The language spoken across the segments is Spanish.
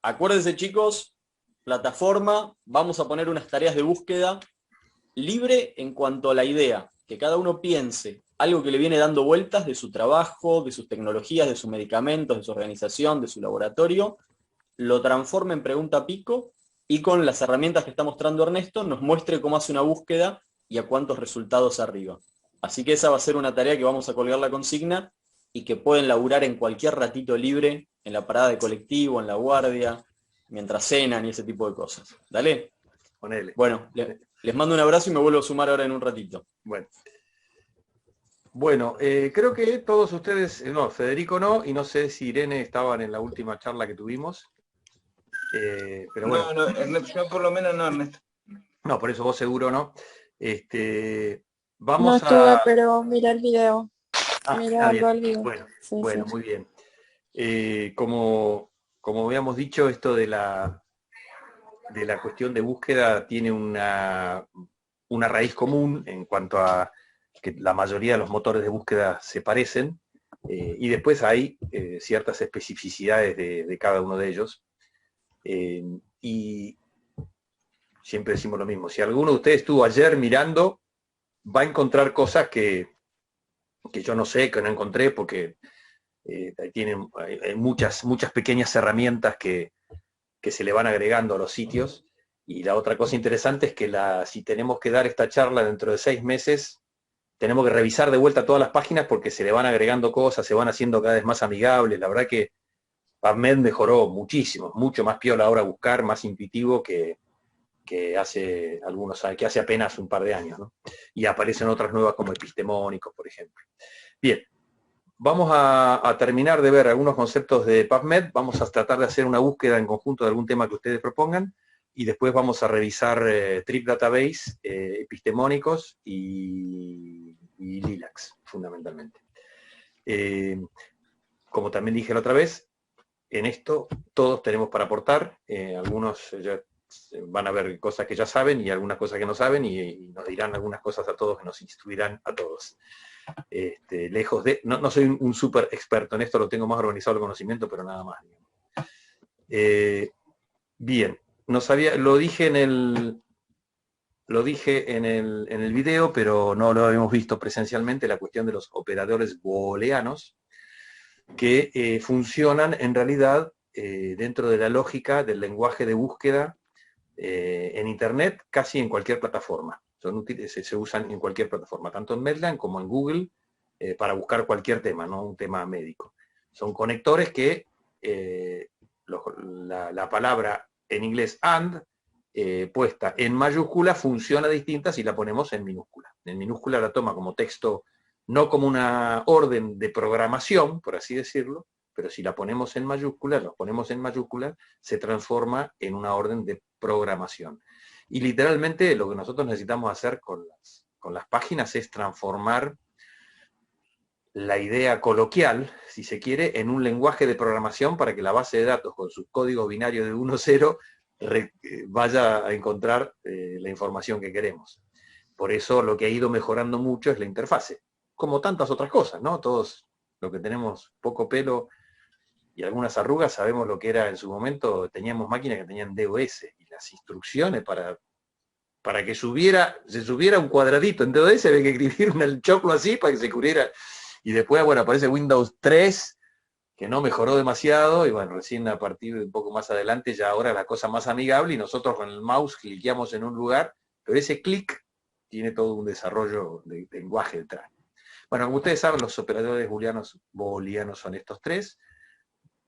Acuérdense, chicos, plataforma, vamos a poner unas tareas de búsqueda libre en cuanto a la idea, que cada uno piense algo que le viene dando vueltas de su trabajo, de sus tecnologías, de sus medicamentos, de su organización, de su laboratorio, lo transforme en pregunta pico y con las herramientas que está mostrando Ernesto nos muestre cómo hace una búsqueda y a cuántos resultados arriba. Así que esa va a ser una tarea que vamos a colgar la consigna y que pueden laburar en cualquier ratito libre, en la parada de colectivo, en la guardia, mientras cenan y ese tipo de cosas. ¿Dale? Ponele. Bueno, les mando un abrazo y me vuelvo a sumar ahora en un ratito. Bueno, creo que todos ustedes, no, Federico no, y no sé si Irene estaban en la última charla que tuvimos. Pero bueno. No, Ernesto, yo por lo menos no, Ernesto. No, por eso vos seguro no. No Vamos estuve, a... pero miré el video. Miré algo del video. Bueno, Sí, bueno, sí. muy bien. Como habíamos dicho, esto de la cuestión de búsqueda tiene una raíz común en cuanto a que la mayoría de los motores de búsqueda se parecen, y después hay ciertas especificidades de cada uno de ellos. Y siempre decimos lo mismo, si alguno de ustedes estuvo ayer mirando, va a encontrar cosas que yo no sé, que no encontré, porque hay muchas pequeñas herramientas que se le van agregando a los sitios. Y la otra cosa interesante es que si tenemos que dar esta charla dentro de 6 meses, tenemos que revisar de vuelta todas las páginas porque se le van agregando cosas, se van haciendo cada vez más amigables. La verdad que PubMed mejoró muchísimo, mucho más piola ahora buscar, más intuitivo que hace que hace apenas un par de años, ¿no? Y aparecen otras nuevas como epistemónicos, por ejemplo. Bien, vamos a terminar de ver algunos conceptos de PubMed, vamos a tratar de hacer una búsqueda en conjunto de algún tema que ustedes propongan, y después vamos a revisar Trip Database, epistemónicos y Lilacs, fundamentalmente. Como también dije la otra vez, en esto todos tenemos para aportar, algunos ya van a ver cosas que ya saben y algunas cosas que no saben, y nos dirán algunas cosas a todos que nos instruirán a todos. Lejos de... No soy un súper experto en esto, lo tengo más organizado el conocimiento, pero nada más. Bien, lo dije en el video, pero no lo habíamos visto presencialmente, la cuestión de los operadores booleanos, que funcionan en realidad dentro de la lógica del lenguaje de búsqueda en Internet, casi en cualquier plataforma. Son útiles, se usan en cualquier plataforma, tanto en Medline como en Google, para buscar cualquier tema, no un tema médico. Son conectores que la palabra en inglés and, puesta en mayúscula, funciona distinta si la ponemos en minúscula. En minúscula la toma como texto, no como una orden de programación, por así decirlo, pero si la ponemos en mayúscula, los ponemos en mayúscula, se transforma en una orden de programación. Y literalmente lo que nosotros necesitamos hacer con las páginas es transformar la idea coloquial, si se quiere, en un lenguaje de programación para que la base de datos con sus códigos binarios de 1-0 vaya a encontrar la información que queremos. Por eso lo que ha ido mejorando mucho es la interfase, como tantas otras cosas, ¿no? Todos los que tenemos poco pelo y algunas arrugas sabemos lo que era en su momento. Teníamos máquinas que tenían DOS, y las instrucciones para que se subiera un cuadradito en DOS había que escribir el choclo así para que se cubriera. Y después, bueno, aparece Windows 3, que no mejoró demasiado, y bueno, recién a partir de un poco más adelante ya ahora la cosa más amigable, y nosotros con el mouse cliqueamos en un lugar, pero ese clic tiene todo un desarrollo de lenguaje detrás. Bueno, como ustedes saben, los operadores booleanos son estos tres: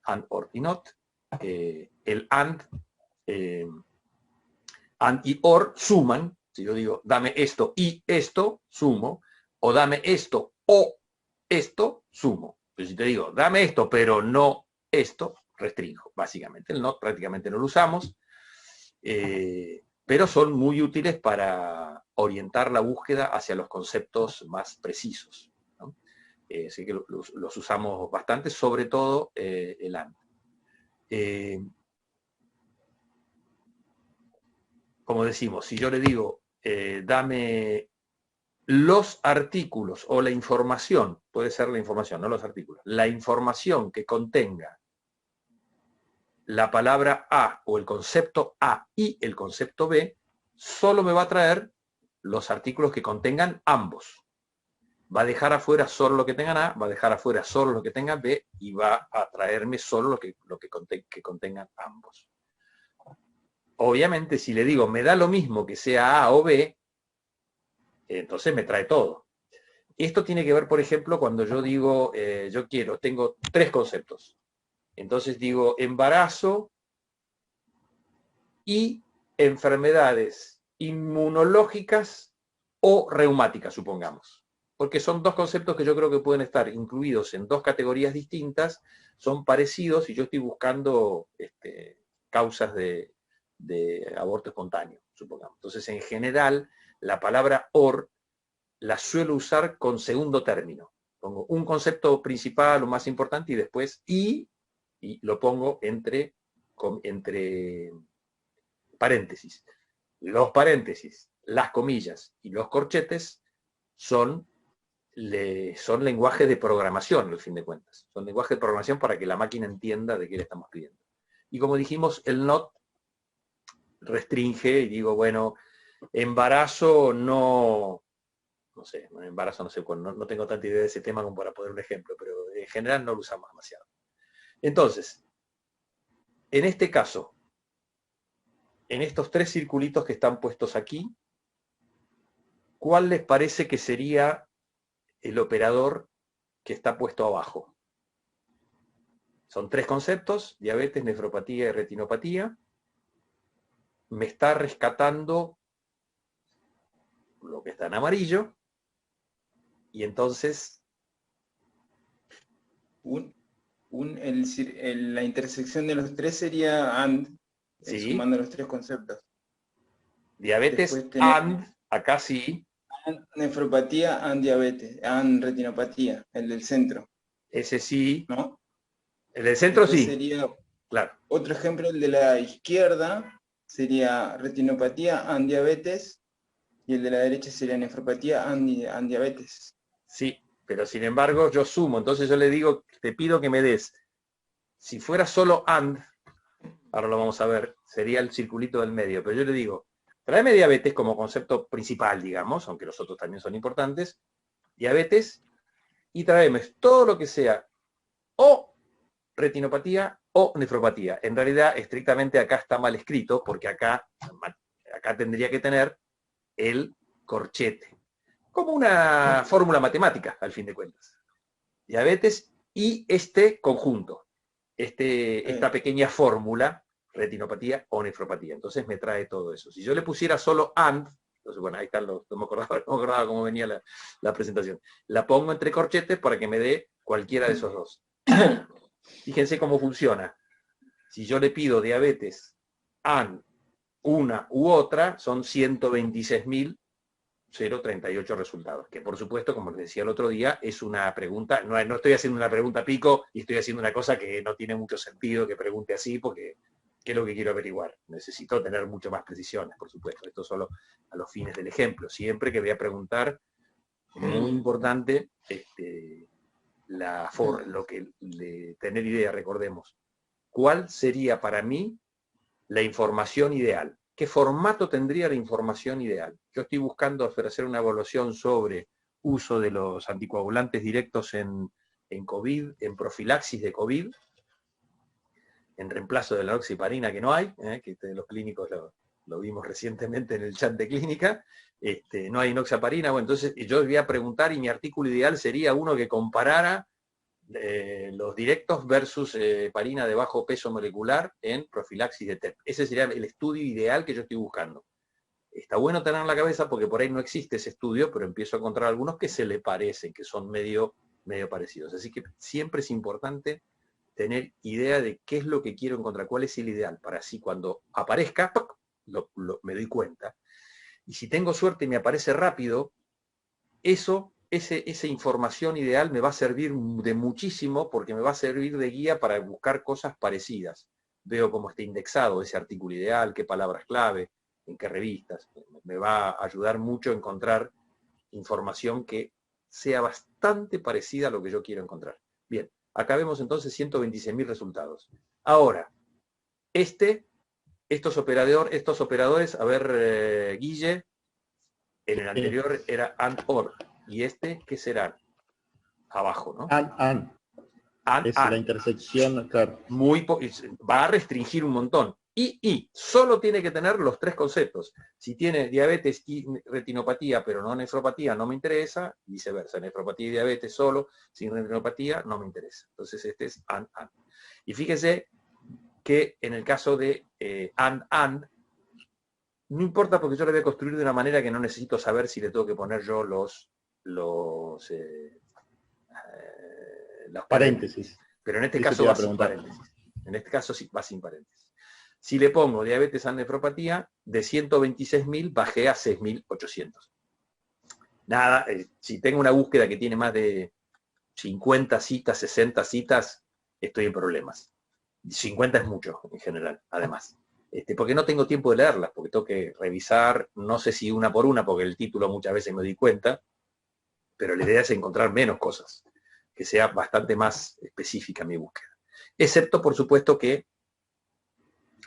and, or y not. El and y or suman. Si yo digo dame esto y esto, sumo, o dame esto o esto, sumo. Pero si te digo dame esto pero no esto, restringo. Básicamente el not prácticamente no lo usamos, pero son muy útiles para orientar la búsqueda hacia los conceptos más precisos, ¿no? Así que los usamos bastante, sobre todo el and. Como decimos, si yo le digo dame los artículos o la información, puede ser la información, no los artículos, la información que contenga la palabra A o el concepto A y el concepto B, solo me va a traer los artículos que contengan ambos. Va a dejar afuera solo lo que tengan A, va a dejar afuera solo lo que tengan B y va a traerme solo lo que contengan ambos. Obviamente, si le digo, me da lo mismo que sea A o B, entonces me trae todo. Esto tiene que ver, por ejemplo, cuando yo digo, tengo 3 conceptos. Entonces digo embarazo y enfermedades inmunológicas o reumáticas, supongamos. Porque son 2 conceptos que yo creo que pueden estar incluidos en 2 categorías distintas, son parecidos y yo estoy buscando causas de aborto espontáneo, supongamos. Entonces, en general, la palabra OR la suelo usar con segundo término. Pongo un concepto principal o más importante y después y lo pongo entre paréntesis. Los paréntesis, las comillas y los corchetes son lenguajes de programación, al fin de cuentas. Son lenguajes de programación para que la máquina entienda de qué le estamos pidiendo. Y como dijimos, el not restringe y digo, bueno, embarazo no sé, no tengo tanta idea de ese tema como para poner un ejemplo, pero en general no lo usamos demasiado. Entonces, en este caso, en estos 3 circulitos que están puestos aquí, ¿cuál les parece que sería el operador que está puesto abajo? Son 3 conceptos: diabetes, nefropatía y retinopatía. Me está rescatando lo que está en amarillo, y entonces la intersección de los 3 sería AND, ¿sí? Sumando los 3 conceptos. Diabetes, AND, acá sí. AND nefropatía, AND diabetes, AND retinopatía, el del centro. Ese sí. ¿No? El del centro después sí. Sería claro. Otro ejemplo, el de la izquierda, sería retinopatía, AND diabetes, y el de la derecha sería nefropatía, AND diabetes. Sí, pero sin embargo yo sumo, entonces yo le digo, te pido que me des, si fuera solo AND, ahora lo vamos a ver, sería el circulito del medio, pero yo le digo, tráeme diabetes como concepto principal, digamos, aunque los otros también son importantes, diabetes, y tráeme todo lo que sea o retinopatía o nefropatía. En realidad, estrictamente acá está mal escrito, porque acá tendría que tener el corchete, como una fórmula matemática, al fin de cuentas. Diabetes y este conjunto, esta pequeña fórmula, retinopatía o nefropatía. Entonces me trae todo eso. Si yo le pusiera solo AND, entonces bueno, ahí están no me acordaba cómo venía la presentación. La pongo entre corchetes para que me dé cualquiera de esos 2. Fíjense cómo funciona. Si yo le pido diabetes, AND, una u otra, son 126.038 resultados, que por supuesto, como les decía el otro día, es una pregunta, no estoy haciendo una pregunta pico y estoy haciendo una cosa que no tiene mucho sentido que pregunte así, porque ¿qué es lo que quiero averiguar? Necesito tener mucho más precisiones, por supuesto. Esto solo a los fines del ejemplo. Siempre que voy a preguntar, muy importante, tener idea, recordemos, ¿cuál sería para mí la información ideal? ¿Qué formato tendría la información ideal? Yo estoy buscando hacer una evaluación sobre uso de los anticoagulantes directos en COVID, en profilaxis de COVID, en reemplazo de la enoxaparina que no hay, que los clínicos lo vimos recientemente en el chat de clínica, no hay enoxaparina. Bueno, entonces yo voy a preguntar y mi artículo ideal sería uno que comparara los directos versus heparina de bajo peso molecular en profilaxis de TEP. Ese sería el estudio ideal que yo estoy buscando. Está bueno tener en la cabeza porque por ahí no existe ese estudio, pero empiezo a encontrar algunos que se le parecen, que son medio parecidos. Así que siempre es importante tener idea de qué es lo que quiero encontrar, cuál es el ideal, para así cuando aparezca, me doy cuenta. Y si tengo suerte y me aparece rápido, esa información ideal me va a servir de muchísimo, porque me va a servir de guía para buscar cosas parecidas. Veo cómo está indexado ese artículo ideal, qué palabras clave, en qué revistas. Me va a ayudar mucho a encontrar información que sea bastante parecida a lo que yo quiero encontrar. Bien, acá vemos entonces 126.000 resultados. Ahora, estos operadores, a ver, Guille, en el anterior era AND OR, y ¿qué será? Abajo, ¿no? AND. Es la intersección, claro. Va a restringir un montón. Y solo tiene que tener los 3 conceptos. Si tiene diabetes y retinopatía, pero no nefropatía, no me interesa. Viceversa, nefropatía y diabetes solo, sin retinopatía, no me interesa. Entonces este es AND. Y fíjese que en el caso de AND, no importa porque yo lo voy a construir de una manera que no necesito saber si le tengo que poner yo los paréntesis. Pero en este caso va sin paréntesis. En este caso sí va sin paréntesis. Si le pongo diabetes and nefropatía, de 126.000 bajé a 6.800. Nada, si tengo una búsqueda que tiene más de 50 citas, 60 citas, estoy en problemas. 50 es mucho en general, además. Porque no tengo tiempo de leerlas, porque tengo que revisar, no sé si una por una, porque el título muchas veces me di cuenta, pero la idea es encontrar menos cosas, que sea bastante más específica mi búsqueda. Excepto, por supuesto, que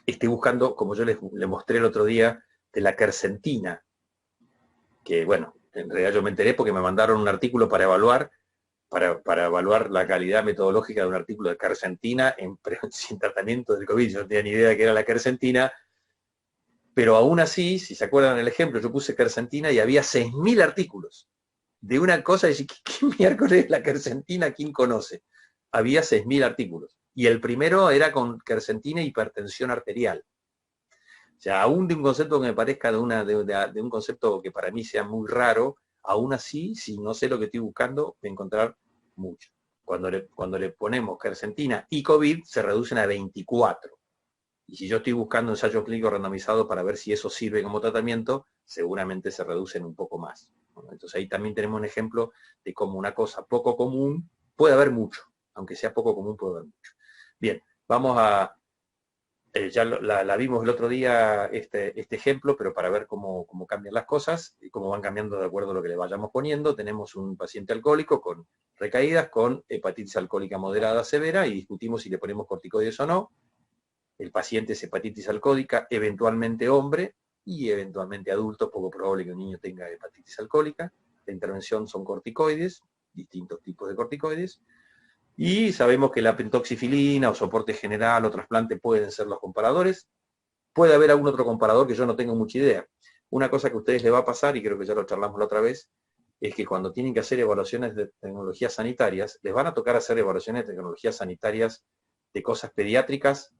esté buscando, como yo le mostré el otro día, de la quercetina, que bueno, en realidad yo me enteré porque me mandaron un artículo para evaluar la calidad metodológica de un artículo de quercetina sin tratamiento del COVID. Yo no tenía ni idea de qué era la quercetina, pero aún así, si se acuerdan el ejemplo, yo puse quercetina y había 6.000 artículos de una cosa, y dije, ¿qué miércoles es la quercetina? ¿Quién conoce? Había 6.000 artículos. Y el primero era con quercetina e hipertensión arterial. O sea, aún de un concepto que me parezca de un concepto que para mí sea muy raro, aún así, si no sé lo que estoy buscando, voy a encontrar mucho. Cuando le ponemos quercetina y COVID, se reducen a 24. Y si yo estoy buscando ensayos clínicos randomizados para ver si eso sirve como tratamiento, seguramente se reducen un poco más. Entonces ahí también tenemos un ejemplo de cómo una cosa poco común puede haber mucho. Aunque sea poco común, puede haber mucho. Bien, vamos a... ya la vimos el otro día, este ejemplo, pero para ver cómo cambian las cosas y cómo van cambiando de acuerdo a lo que le vayamos poniendo. Tenemos un paciente alcohólico con recaídas, con hepatitis alcohólica moderada severa, y discutimos si le ponemos corticoides o no. El paciente es hepatitis alcohólica, eventualmente hombre y eventualmente adulto, poco probable que un niño tenga hepatitis alcohólica. La intervención son corticoides, distintos tipos de corticoides. Y sabemos que la pentoxifilina o soporte general o trasplante pueden ser los comparadores. Puede haber algún otro comparador que yo no tengo mucha idea. Una cosa que a ustedes les va a pasar, y creo que ya lo charlamos la otra vez, es que cuando tienen que hacer evaluaciones de tecnologías sanitarias, les van a tocar hacer evaluaciones de tecnologías sanitarias de cosas pediátricas,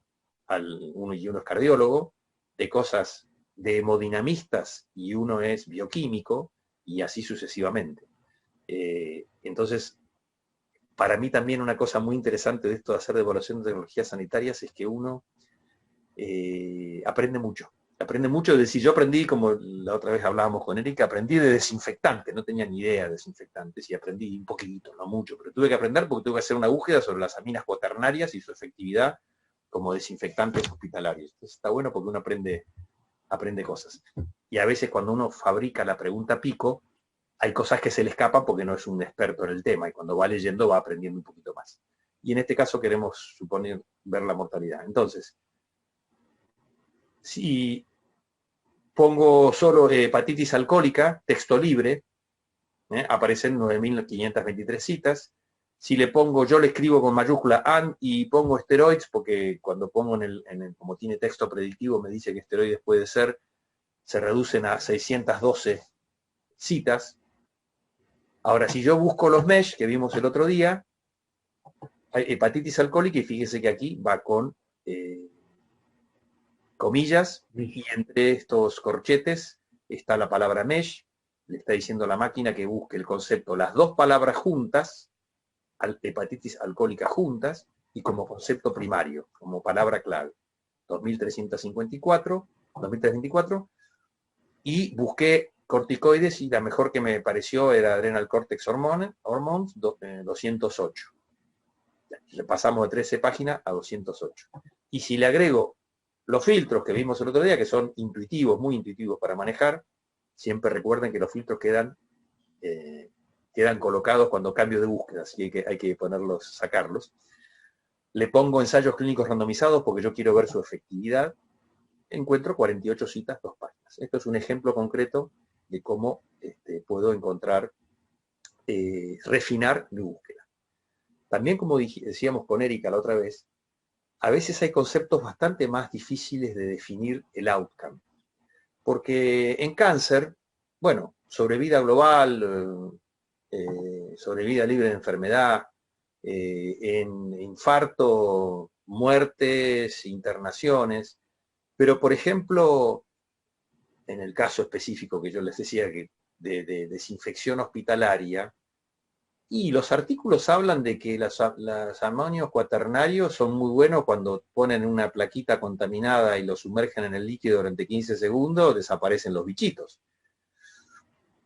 uno es cardiólogo, de cosas de hemodinamistas y uno es bioquímico, y así sucesivamente. Entonces, para mí también una cosa muy interesante de esto de hacer evaluación de tecnologías sanitarias es que uno aprende mucho. Aprende mucho, es decir, yo aprendí, como la otra vez hablábamos con Erika, aprendí de desinfectantes, no tenía ni idea de desinfectantes, y aprendí un poquito, no mucho, pero tuve que aprender porque tuve que hacer una búsqueda sobre las aminas cuaternarias y su efectividad como desinfectantes hospitalarios. Entonces está bueno porque uno aprende cosas. Y a veces cuando uno fabrica la pregunta pico, hay cosas que se le escapan porque no es un experto en el tema, y cuando va leyendo va aprendiendo un poquito más. Y en este caso queremos suponer ver la mortalidad. Entonces, si pongo solo hepatitis alcohólica, texto libre, aparecen 9.523 citas. Si le pongo, yo le escribo con mayúscula AND y pongo esteroides, porque cuando pongo como tiene texto predictivo, me dice que esteroides puede ser, se reducen a 612 citas. Ahora, si yo busco los MESH que vimos el otro día, hay hepatitis alcohólica, y fíjese que aquí va con comillas, y entre estos corchetes está la palabra MESH. Le está diciendo a la máquina que busque el concepto, las dos palabras juntas, hepatitis alcohólica juntas, y como concepto primario, como palabra clave. 2354, y busqué corticoides, y la mejor que me pareció era Adrenal Cortex Hormones, 208. Le pasamos de 13 páginas a 208. Y si le agrego los filtros que vimos el otro día, que son intuitivos, muy intuitivos para manejar, siempre recuerden que los filtros quedan colocados cuando cambio de búsqueda, así que hay que sacarlos. le pongo ensayos clínicos randomizados porque yo quiero ver su efectividad, encuentro 48 citas, 2 páginas. Esto es un ejemplo concreto de cómo puedo encontrar, refinar mi búsqueda. También, como decíamos con Erika la otra vez, a veces hay conceptos bastante más difíciles de definir el outcome. Porque en cáncer, bueno, sobrevida global, sobrevida libre de enfermedad, en infarto, muertes, internaciones, pero por ejemplo, en el caso específico que yo les decía que de desinfección hospitalaria, y los artículos hablan de que los amonios cuaternarios son muy buenos cuando ponen una plaquita contaminada y lo sumergen en el líquido durante 15 segundos, desaparecen los bichitos.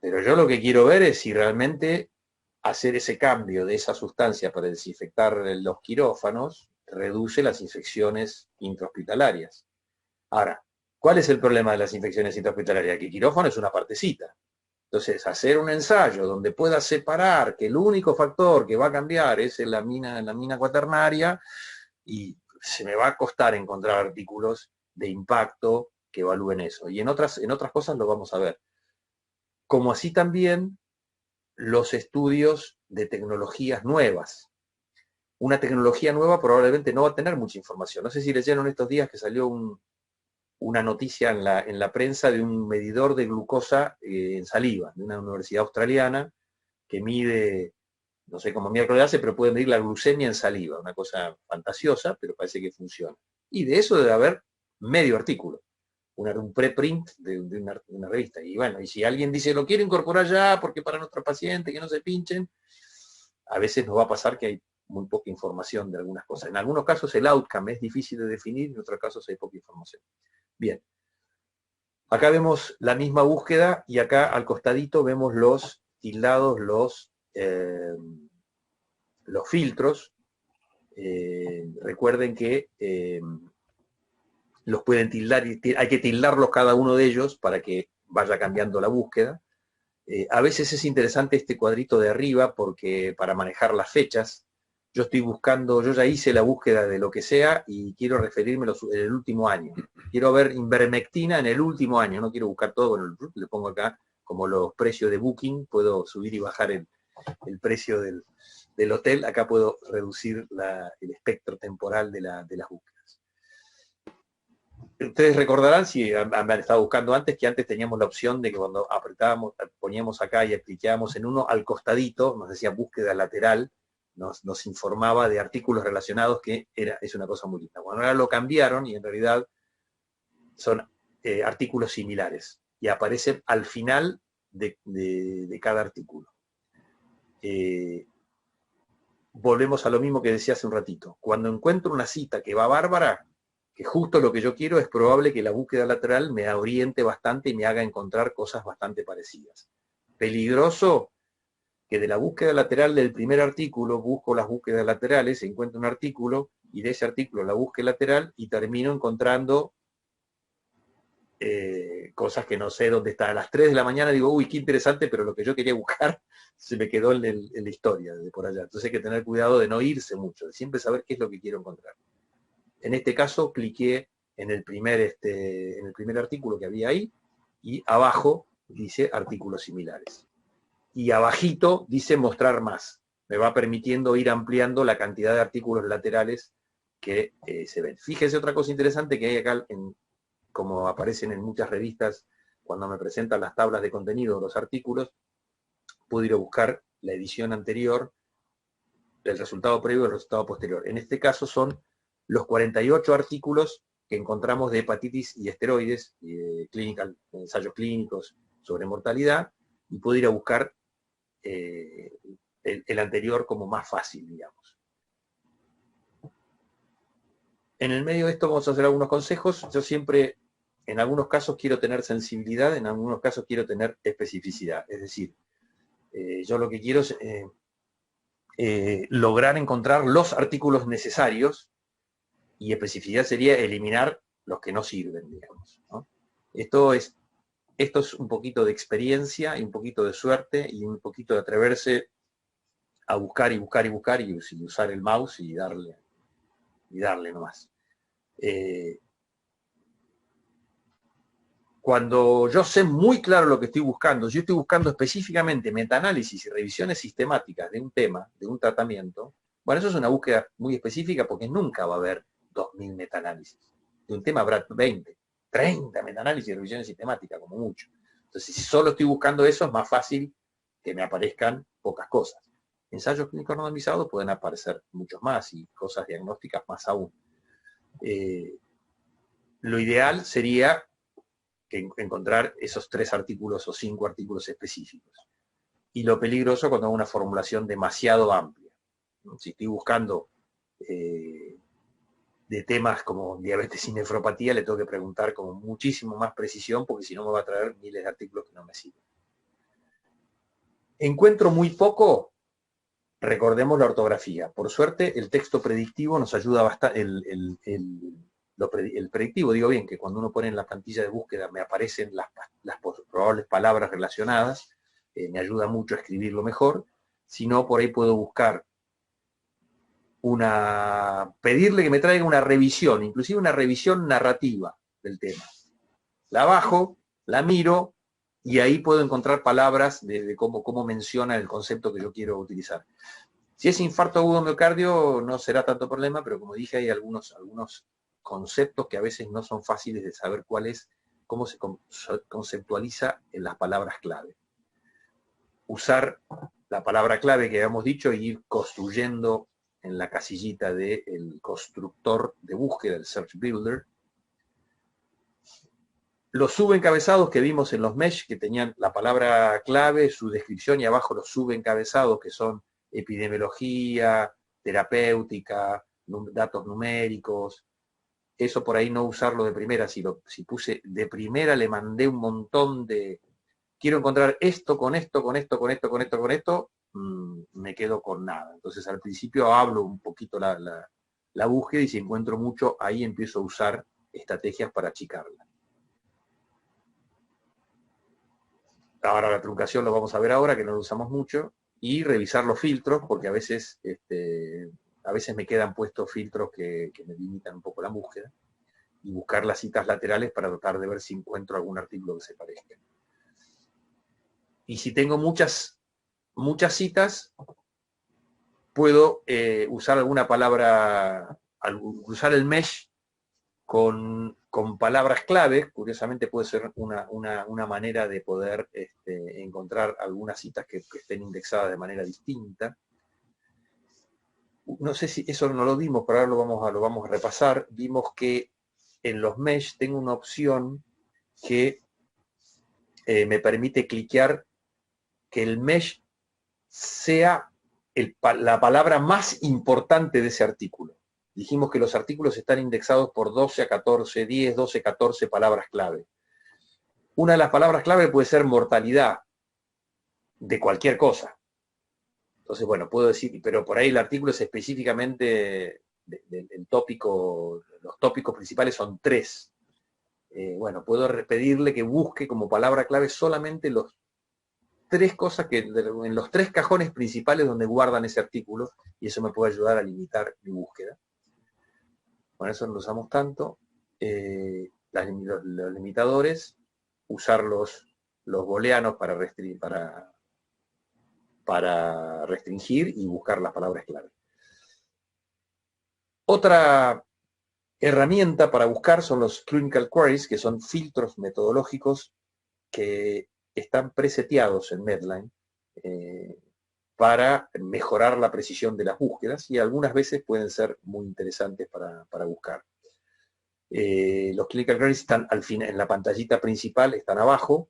Pero yo lo que quiero ver es si realmente hacer ese cambio de esa sustancia para desinfectar los quirófanos reduce las infecciones intrahospitalarias. Ahora, ¿cuál es el problema de las infecciones intrahospitalarias? Que el quirófano es una partecita. Entonces, hacer un ensayo donde pueda separar que el único factor que va a cambiar es la amina cuaternaria, y se me va a costar encontrar artículos de impacto que evalúen eso. Y en otras cosas lo vamos a ver. Como así también los estudios de tecnologías nuevas. Una tecnología nueva probablemente no va a tener mucha información. No sé si leyeron estos días que salió una noticia en la prensa de un medidor de glucosa en saliva, de una universidad australiana, que mide, no sé cómo miércoles hace, pero puede medir la glucemia en saliva, una cosa fantasiosa, pero parece que funciona. Y de eso debe haber medio artículo, un preprint de una revista. Y bueno, y si alguien dice, lo quiero incorporar ya, porque para nuestros pacientes que no se pinchen, a veces nos va a pasar que hay muy poca información de algunas cosas. En algunos casos el outcome es difícil de definir, en otros casos hay poca información. Bien, acá vemos la misma búsqueda y acá al costadito vemos los tildados, los filtros. Recuerden que los pueden tildar, y hay que tildarlos cada uno de ellos para que vaya cambiando la búsqueda. A veces es interesante este cuadrito de arriba porque para manejar las fechas, yo estoy buscando, yo ya hice la búsqueda de lo que sea y quiero referirme en el último año. Quiero ver ivermectina en el último año, no quiero buscar todo, bueno, le pongo acá como los precios de Booking, puedo subir y bajar el precio del hotel, acá puedo reducir el espectro temporal de las búsquedas. Ustedes recordarán, si han estado buscando antes, que antes teníamos la opción de que cuando apretábamos, poníamos acá y clicábamos en uno, al costadito, nos decía búsqueda lateral, nos informaba de artículos relacionados, que es una cosa muy linda. Bueno, ahora lo cambiaron y en realidad son artículos similares y aparecen al final de cada artículo. Volvemos a lo mismo que decía hace un ratito. Cuando encuentro una cita que va bárbara, que justo lo que yo quiero, es probable que la búsqueda lateral me oriente bastante y me haga encontrar cosas bastante parecidas. Peligroso que de la búsqueda lateral del primer artículo busco las búsquedas laterales, encuentro un artículo y de ese artículo la búsqueda lateral y termino encontrando cosas que no sé dónde está. A las 3 de la mañana digo, uy, qué interesante, pero lo que yo quería buscar se me quedó en la historia de por allá. Entonces hay que tener cuidado de no irse mucho, de siempre saber qué es lo que quiero encontrar. En este caso cliqué en el primer artículo que había ahí y abajo dice artículos similares. Y abajito dice mostrar más. Me va permitiendo ir ampliando la cantidad de artículos laterales que se ven. Fíjense otra cosa interesante que hay acá, como aparecen en muchas revistas cuando me presentan las tablas de contenido de los artículos, puedo ir a buscar la edición anterior, el resultado previo y el resultado posterior. En este caso son los 48 artículos que encontramos de hepatitis y esteroides, ensayos clínicos sobre mortalidad, y puedo ir a buscar el anterior como más fácil, digamos. En el medio de esto vamos a hacer algunos consejos. Yo siempre, en algunos casos quiero tener sensibilidad, en algunos casos quiero tener especificidad. Es decir, yo lo que quiero es lograr encontrar los artículos necesarios, y especificidad sería eliminar los que no sirven, digamos, ¿no? Esto es un poquito de experiencia y un poquito de suerte y un poquito de atreverse a buscar y buscar y buscar y usar el mouse y darle darle nomás. Cuando yo sé muy claro lo que estoy buscando, yo estoy buscando específicamente metaanálisis y revisiones sistemáticas de un tema, de un tratamiento, bueno, eso es una búsqueda muy específica porque nunca va a haber 2000 metaanálisis. De un tema habrá 20, 30 metaanálisis y revisiones sistemáticas, como mucho. Entonces, si solo estoy buscando eso, es más fácil que me aparezcan pocas cosas. Ensayos clínicos randomizados pueden aparecer muchos más y cosas diagnósticas más aún. Lo ideal sería encontrar esos 3 artículos o 5 artículos específicos. Y lo peligroso cuando hago una formulación demasiado amplia. Si estoy buscando de temas como diabetes y nefropatía, le tengo que preguntar con muchísimo más precisión, porque si no me va a traer miles de artículos que no me sirven. Encuentro muy poco, recordemos la ortografía. Por suerte, el texto predictivo nos ayuda bastante. El predictivo, digo bien, que cuando uno pone en la plantilla de búsqueda me aparecen las probables palabras relacionadas, me ayuda mucho a escribirlo mejor. Si no, por ahí puedo buscar pedirle que me traiga una revisión, inclusive una revisión narrativa del tema. La bajo, la miro, y ahí puedo encontrar palabras de cómo menciona el concepto que yo quiero utilizar. Si es infarto agudo miocardio, no será tanto problema, pero como dije, hay algunos conceptos que a veces no son fáciles de saber cómo se conceptualiza en las palabras clave. Usar la palabra clave que habíamos dicho y ir construyendo en la casillita del constructor de búsqueda, el Search Builder. Los subencabezados que vimos en los mesh, que tenían la palabra clave, su descripción, y abajo los subencabezados que son epidemiología, terapéutica, datos numéricos. Eso por ahí no usarlo de primera. Si puse de primera, le mandé un montón de... Quiero encontrar esto, con esto, con esto, con esto, con esto, con esto, me quedo con nada. Entonces al principio hablo un poquito la búsqueda, y si encuentro mucho, ahí empiezo a usar estrategias para achicarla. Ahora la truncación lo vamos a ver ahora, que no lo usamos mucho, y revisar los filtros, porque a veces me quedan puestos filtros que me limitan un poco la búsqueda, y buscar las citas laterales para tratar de ver si encuentro algún artículo que se parezca. Y si tengo muchas citas, puedo usar alguna palabra, usar el mesh con palabras clave. Curiosamente puede ser una manera de poder encontrar algunas citas que estén indexadas de manera distinta. No sé si eso no lo vimos, pero ahora lo vamos a repasar. Vimos que en los mesh tengo una opción que me permite cliquear que el mesh sea la palabra más importante de ese artículo. Dijimos que los artículos están indexados por 12 a 14, 10, 12, 14 palabras clave. Una de las palabras clave puede ser mortalidad de cualquier cosa. Entonces, bueno, puedo decir, pero por ahí el artículo es específicamente el tópico, los tópicos principales son 3. Bueno, puedo pedirle que busque como palabra clave solamente los 3 cosas en los 3 cajones principales donde guardan ese artículo, y eso me puede ayudar a limitar mi búsqueda. Con eso no lo usamos tanto. Los limitadores, usar los booleanos para restringir y buscar las palabras clave. Otra herramienta para buscar son los clinical queries, que son filtros metodológicos que están preseteados en Medline para mejorar la precisión de las búsquedas, y algunas veces pueden ser muy interesantes para buscar. Los clinical queries están al final, en la pantallita principal, están abajo.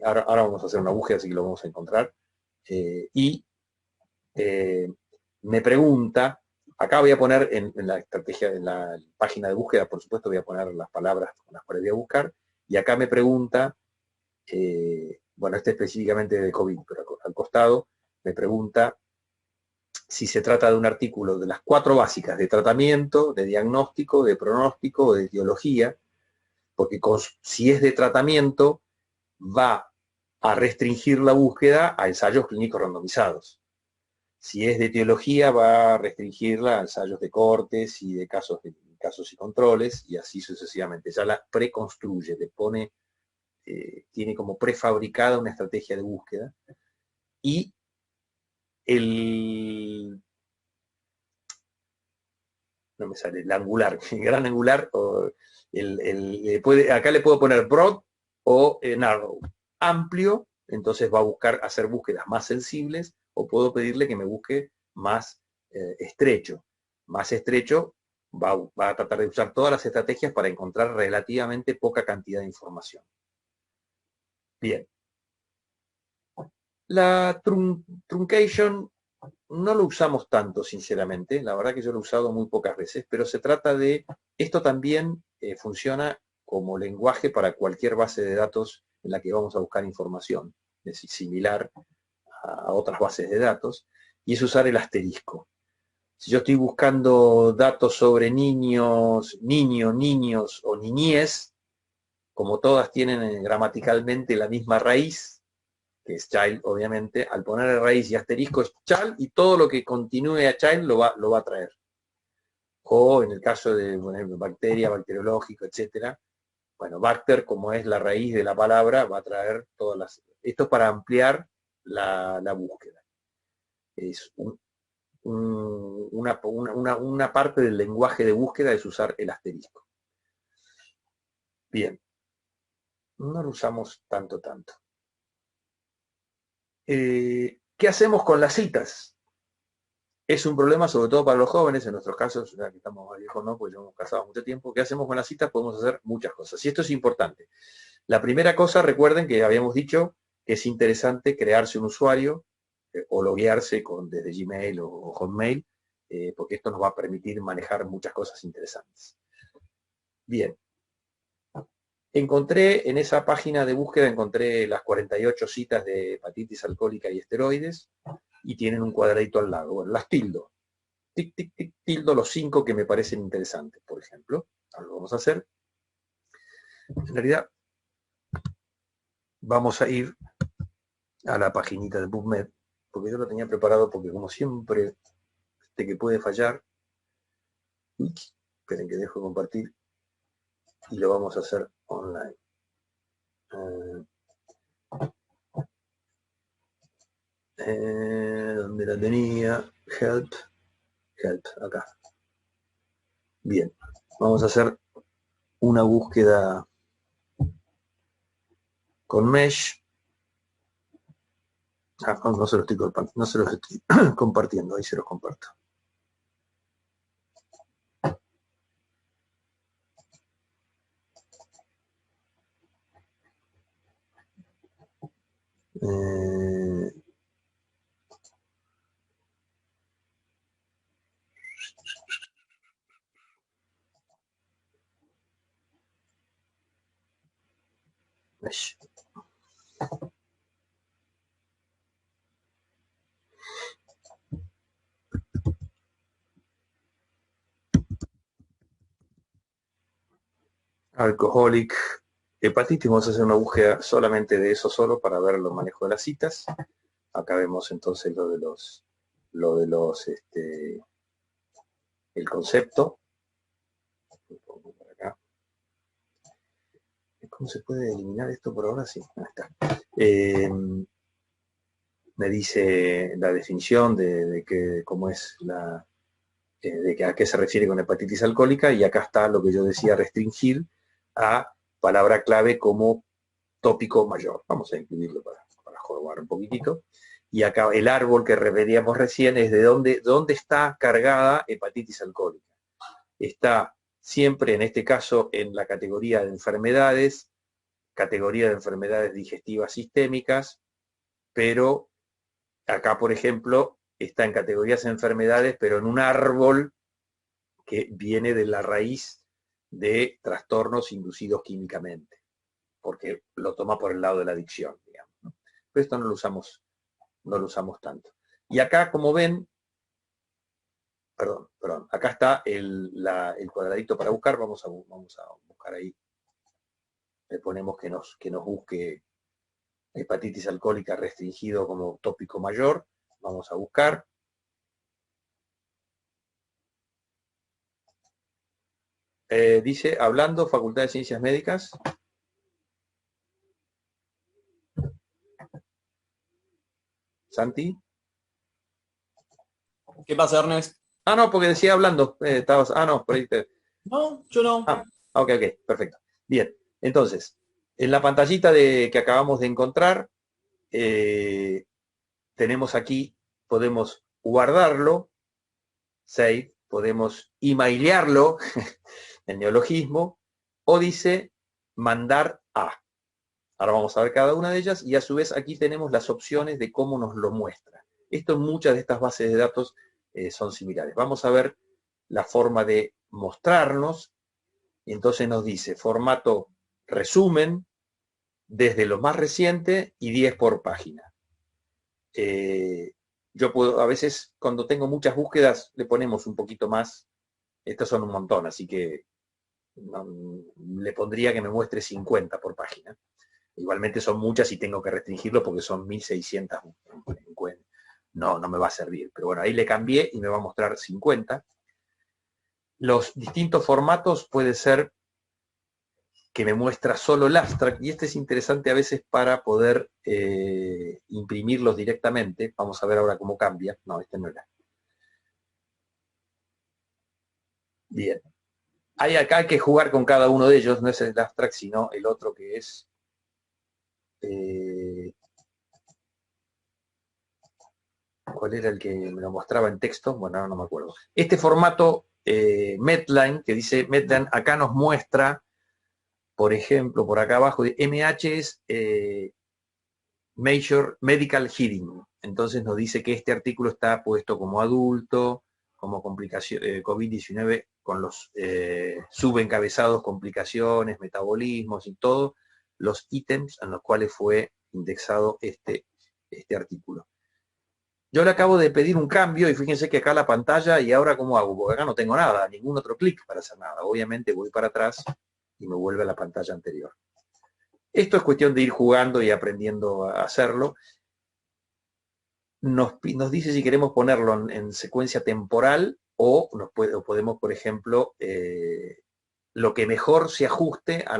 Ahora vamos a hacer una búsqueda, así que lo vamos a encontrar. Me pregunta, acá voy a poner en la estrategia, en la página de búsqueda, por supuesto, voy a poner las palabras con las cuales voy a buscar, y acá me pregunta, bueno, específicamente de COVID, pero al costado me pregunta si se trata de un artículo de las 4 básicas, de tratamiento, de diagnóstico, de pronóstico o de etiología, porque si es de tratamiento, va a restringir la búsqueda a ensayos clínicos randomizados. Si es de etiología, va a restringirla a ensayos de cortes y de casos y controles, y así sucesivamente. Ya la preconstruye, le pone, tiene como prefabricada una estrategia de búsqueda. Y no me sale, el angular, el gran angular, o acá le puedo poner broad o narrow. Amplio, entonces va a buscar hacer búsquedas más sensibles, o puedo pedirle que me busque más estrecho. Más estrecho va a tratar de usar todas las estrategias para encontrar relativamente poca cantidad de información. Bien. La truncation no lo usamos tanto, sinceramente. La verdad que yo lo he usado muy pocas veces, pero se trata de, esto también funciona como lenguaje para cualquier base de datos en la que vamos a buscar información, es decir, similar a otras bases de datos, y es usar el asterisco. Si yo estoy buscando datos sobre niños, niños o niñez, como todas tienen gramaticalmente la misma raíz, que es child, obviamente, al poner raíz y asterisco es child, y todo lo que continúe a child lo va a traer. O en el caso de, por ejemplo, bacteria, bacteriológico, etcétera, bueno, bacter, como es la raíz de la palabra, va a traer todas las... Esto es para ampliar la búsqueda. Es una parte del lenguaje de búsqueda es usar el asterisco. Bien. No lo usamos tanto. ¿Qué hacemos con las citas? Es un problema sobre todo para los jóvenes, en nuestros casos, ya que estamos más viejos, no, porque hemos casado mucho tiempo. ¿Qué hacemos con las citas? Podemos hacer muchas cosas. Y esto es importante. La primera cosa, recuerden que habíamos dicho que es interesante crearse un usuario o loguearse desde Gmail o Hotmail, porque esto nos va a permitir manejar muchas cosas interesantes. Bien. Encontré en esa página de búsqueda, encontré las 48 citas de hepatitis alcohólica y esteroides, y tienen un cuadradito al lado. Bueno, las tildo. Tic, tic, tic, tildo los 5 que me parecen interesantes, por ejemplo. Ahora lo vamos a hacer. En realidad, vamos a ir a la paginita de PubMed, porque yo lo tenía preparado, porque como siempre, que puede fallar. Esperen que dejo de compartir, y lo vamos a hacer online. ¿Dónde la tenía? Help, acá. Bien, vamos a hacer una búsqueda con Mesh. No se lo estoy compartiendo, ahí se los comparto. Mesh. Alcoholic, hepatitis, vamos a hacer una búsqueda solamente de eso solo para ver los manejos de las citas. Acá vemos entonces el concepto. ¿Cómo se puede eliminar esto por ahora? Sí, ahí está. Me dice la definición de cómo es de a qué se refiere con hepatitis alcohólica, y acá está lo que yo decía, restringir a palabra clave como tópico mayor. Vamos a incluirlo para jorobar un poquitito. Y acá el árbol que veíamos recién es de dónde está cargada hepatitis alcohólica. Está siempre, en este caso, en la categoría de enfermedades digestivas sistémicas, pero acá, por ejemplo, está en categorías de enfermedades, pero en un árbol que viene de la raíz de trastornos inducidos químicamente, porque lo toma por el lado de la adicción, digamos, ¿no? Pero esto no lo usamos tanto. Y acá, como ven, perdón, acá está el cuadradito para buscar. Vamos a buscar ahí. Le ponemos que nos busque hepatitis alcohólica restringido como tópico mayor. Vamos a buscar. Dice, hablando, Facultad de Ciencias Médicas. Santi. ¿Qué pasa, Ernest? Ah, no, porque decía hablando. No, por ahí No, yo no. Ok, perfecto. Bien, entonces, en la pantallita que acabamos de encontrar, tenemos aquí, podemos guardarlo, save, podemos emailearlo, el neologismo, o dice mandar a. Ahora vamos a ver cada una de ellas y a su vez aquí tenemos las opciones de cómo nos lo muestra. Esto en muchas de estas bases de datos son similares. Vamos a ver la forma de mostrarnos. Entonces nos dice formato resumen desde lo más reciente y 10 por página. Yo puedo, a veces cuando tengo muchas búsquedas le ponemos un poquito más. Estos son un montón, así que le pondría que me muestre 50 por página. Igualmente son muchas y tengo que restringirlo porque son 1600. No me va a servir. Pero bueno, ahí le cambié y me va a mostrar 50. Los distintos formatos puede ser que me muestra solo el abstract, y este es interesante a veces para poder imprimirlos directamente. Vamos a ver ahora cómo cambia. No, este no era. Bien. Acá hay que jugar con cada uno de ellos, no es el abstract, sino el otro que es... ¿Cuál era el que me lo mostraba en texto? Bueno, ahora no me acuerdo. Este formato Medline, que dice Medline, acá nos muestra, por ejemplo, por acá abajo, MH es Major Medical Hearing. Entonces nos dice que este artículo está puesto como adulto, como complicación, COVID-19, con los subencabezados, complicaciones, metabolismos y todos los ítems en los cuales fue indexado este artículo. Yo le acabo de pedir un cambio y fíjense que acá la pantalla, y ahora ¿cómo hago? Porque acá no tengo nada, ningún otro clic para hacer nada. Obviamente voy para atrás y me vuelve a la pantalla anterior. Esto es cuestión de ir jugando y aprendiendo a hacerlo. Nos dice si queremos ponerlo en secuencia temporal o podemos, por ejemplo, lo que mejor se ajuste a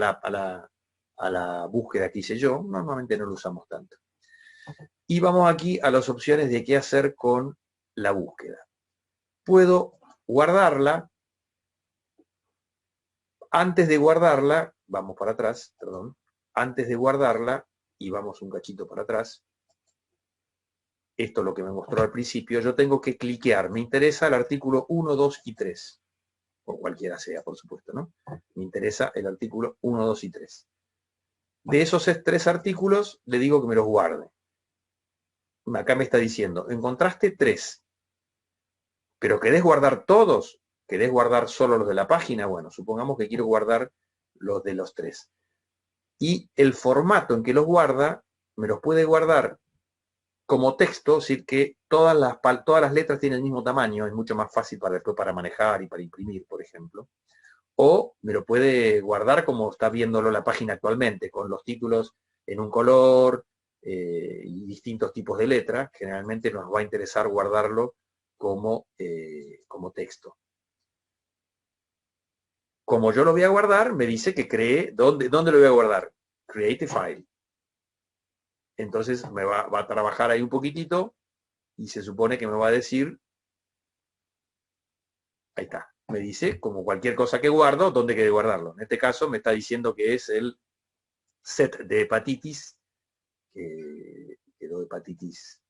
la búsqueda que hice yo. Normalmente no lo usamos tanto. Y vamos aquí a las opciones de qué hacer con la búsqueda. Puedo guardarla. Antes de guardarla, vamos para atrás, perdón. Antes de guardarla, y vamos un cachito para atrás, esto es lo que me mostró al principio, yo tengo que cliquear. Me interesa el artículo 1, 2 y 3. O cualquiera sea, por supuesto, ¿no? Me interesa el artículo 1, 2 y 3. De esos 3 artículos, le digo que me los guarde. Acá me está diciendo, encontraste 3, pero ¿querés guardar todos? ¿Querés guardar solo los de la página? Bueno, supongamos que quiero guardar los de los 3. Y el formato en que los guarda, me los puede guardar como texto, es decir, que todas las letras tienen el mismo tamaño, es mucho más fácil después para manejar y para imprimir, por ejemplo. O me lo puede guardar como está viéndolo la página actualmente, con los títulos en un color y distintos tipos de letras. Generalmente nos va a interesar guardarlo como texto. Como yo lo voy a guardar, me dice que cree, ¿dónde lo voy a guardar? Create a file. Entonces me va a trabajar ahí un poquitito y se supone que me va a decir, ahí está, me dice, como cualquier cosa que guardo, ¿dónde quiere guardarlo? En este caso me está diciendo que es el set de hepatitis, que quedó hepatitis,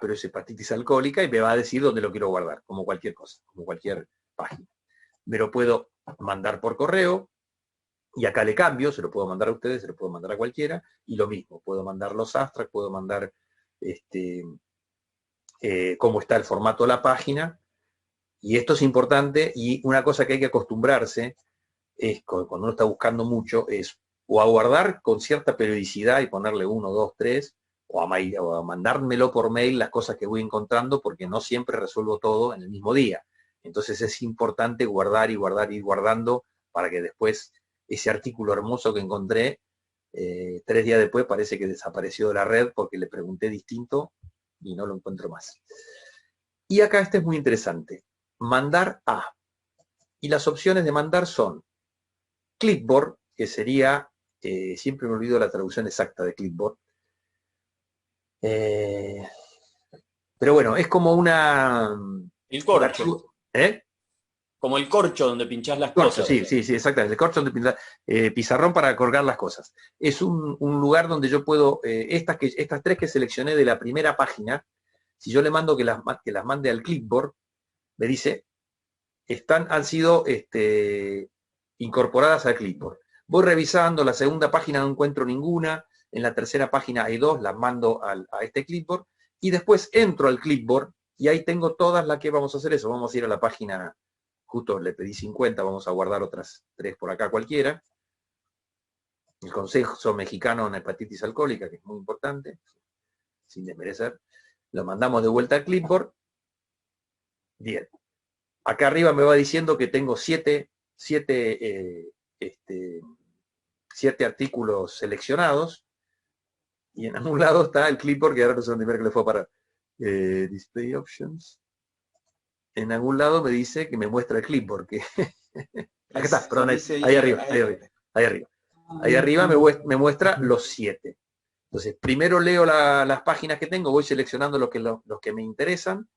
pero es hepatitis alcohólica, y me va a decir dónde lo quiero guardar, como cualquier cosa, como cualquier página. Me lo puedo mandar por correo, y acá le cambio, se lo puedo mandar a ustedes, se lo puedo mandar a cualquiera, y lo mismo, puedo mandar los abstracts, puedo mandar cómo está el formato de la página, y esto es importante, y una cosa que hay que acostumbrarse, es cuando uno está buscando mucho, es o a guardar con cierta periodicidad y ponerle 1, 2, 3, o a mandármelo por mail las cosas que voy encontrando, porque no siempre resuelvo todo en el mismo día. Entonces es importante guardar y guardar y ir guardando para que después ese artículo hermoso que encontré, 3 días después parece que desapareció de la red porque le pregunté distinto y no lo encuentro más. Y acá este es muy interesante. Mandar a. Y las opciones de mandar son clipboard, que sería, siempre me olvido la traducción exacta de clipboard, pero bueno, es como El corcho. ¿Eh? Como el corcho donde pinchás las Corcho, cosas. sí, exactamente. El corcho donde pinchás, pizarrón para colgar las cosas. Es un lugar donde yo puedo, estas tres que seleccioné de la primera página, si yo le mando que las mande al clipboard, me dice, han sido incorporadas al clipboard. Voy revisando, la segunda página no encuentro ninguna, en la tercera página hay 2, las mando a este clipboard, y después entro al clipboard, y ahí tengo todas las que vamos a hacer eso. Vamos a ir a la página, justo le pedí 50, vamos a guardar otras 3 por acá cualquiera. El Consejo Mexicano en Hepatitis Alcohólica, que es muy importante, sin desmerecer. Lo mandamos de vuelta al clipboard. Bien. Acá arriba me va diciendo que tengo 7 artículos seleccionados, y en algún lado está el clipboard, que ahora no sé dónde que le fue a parar. Display Options. En algún lado me dice que me muestra el clipboard. Que acá está, perdón, ahí arriba. Ahí arriba me muestra los 7. Entonces, primero leo las páginas que tengo, voy seleccionando los que me interesan,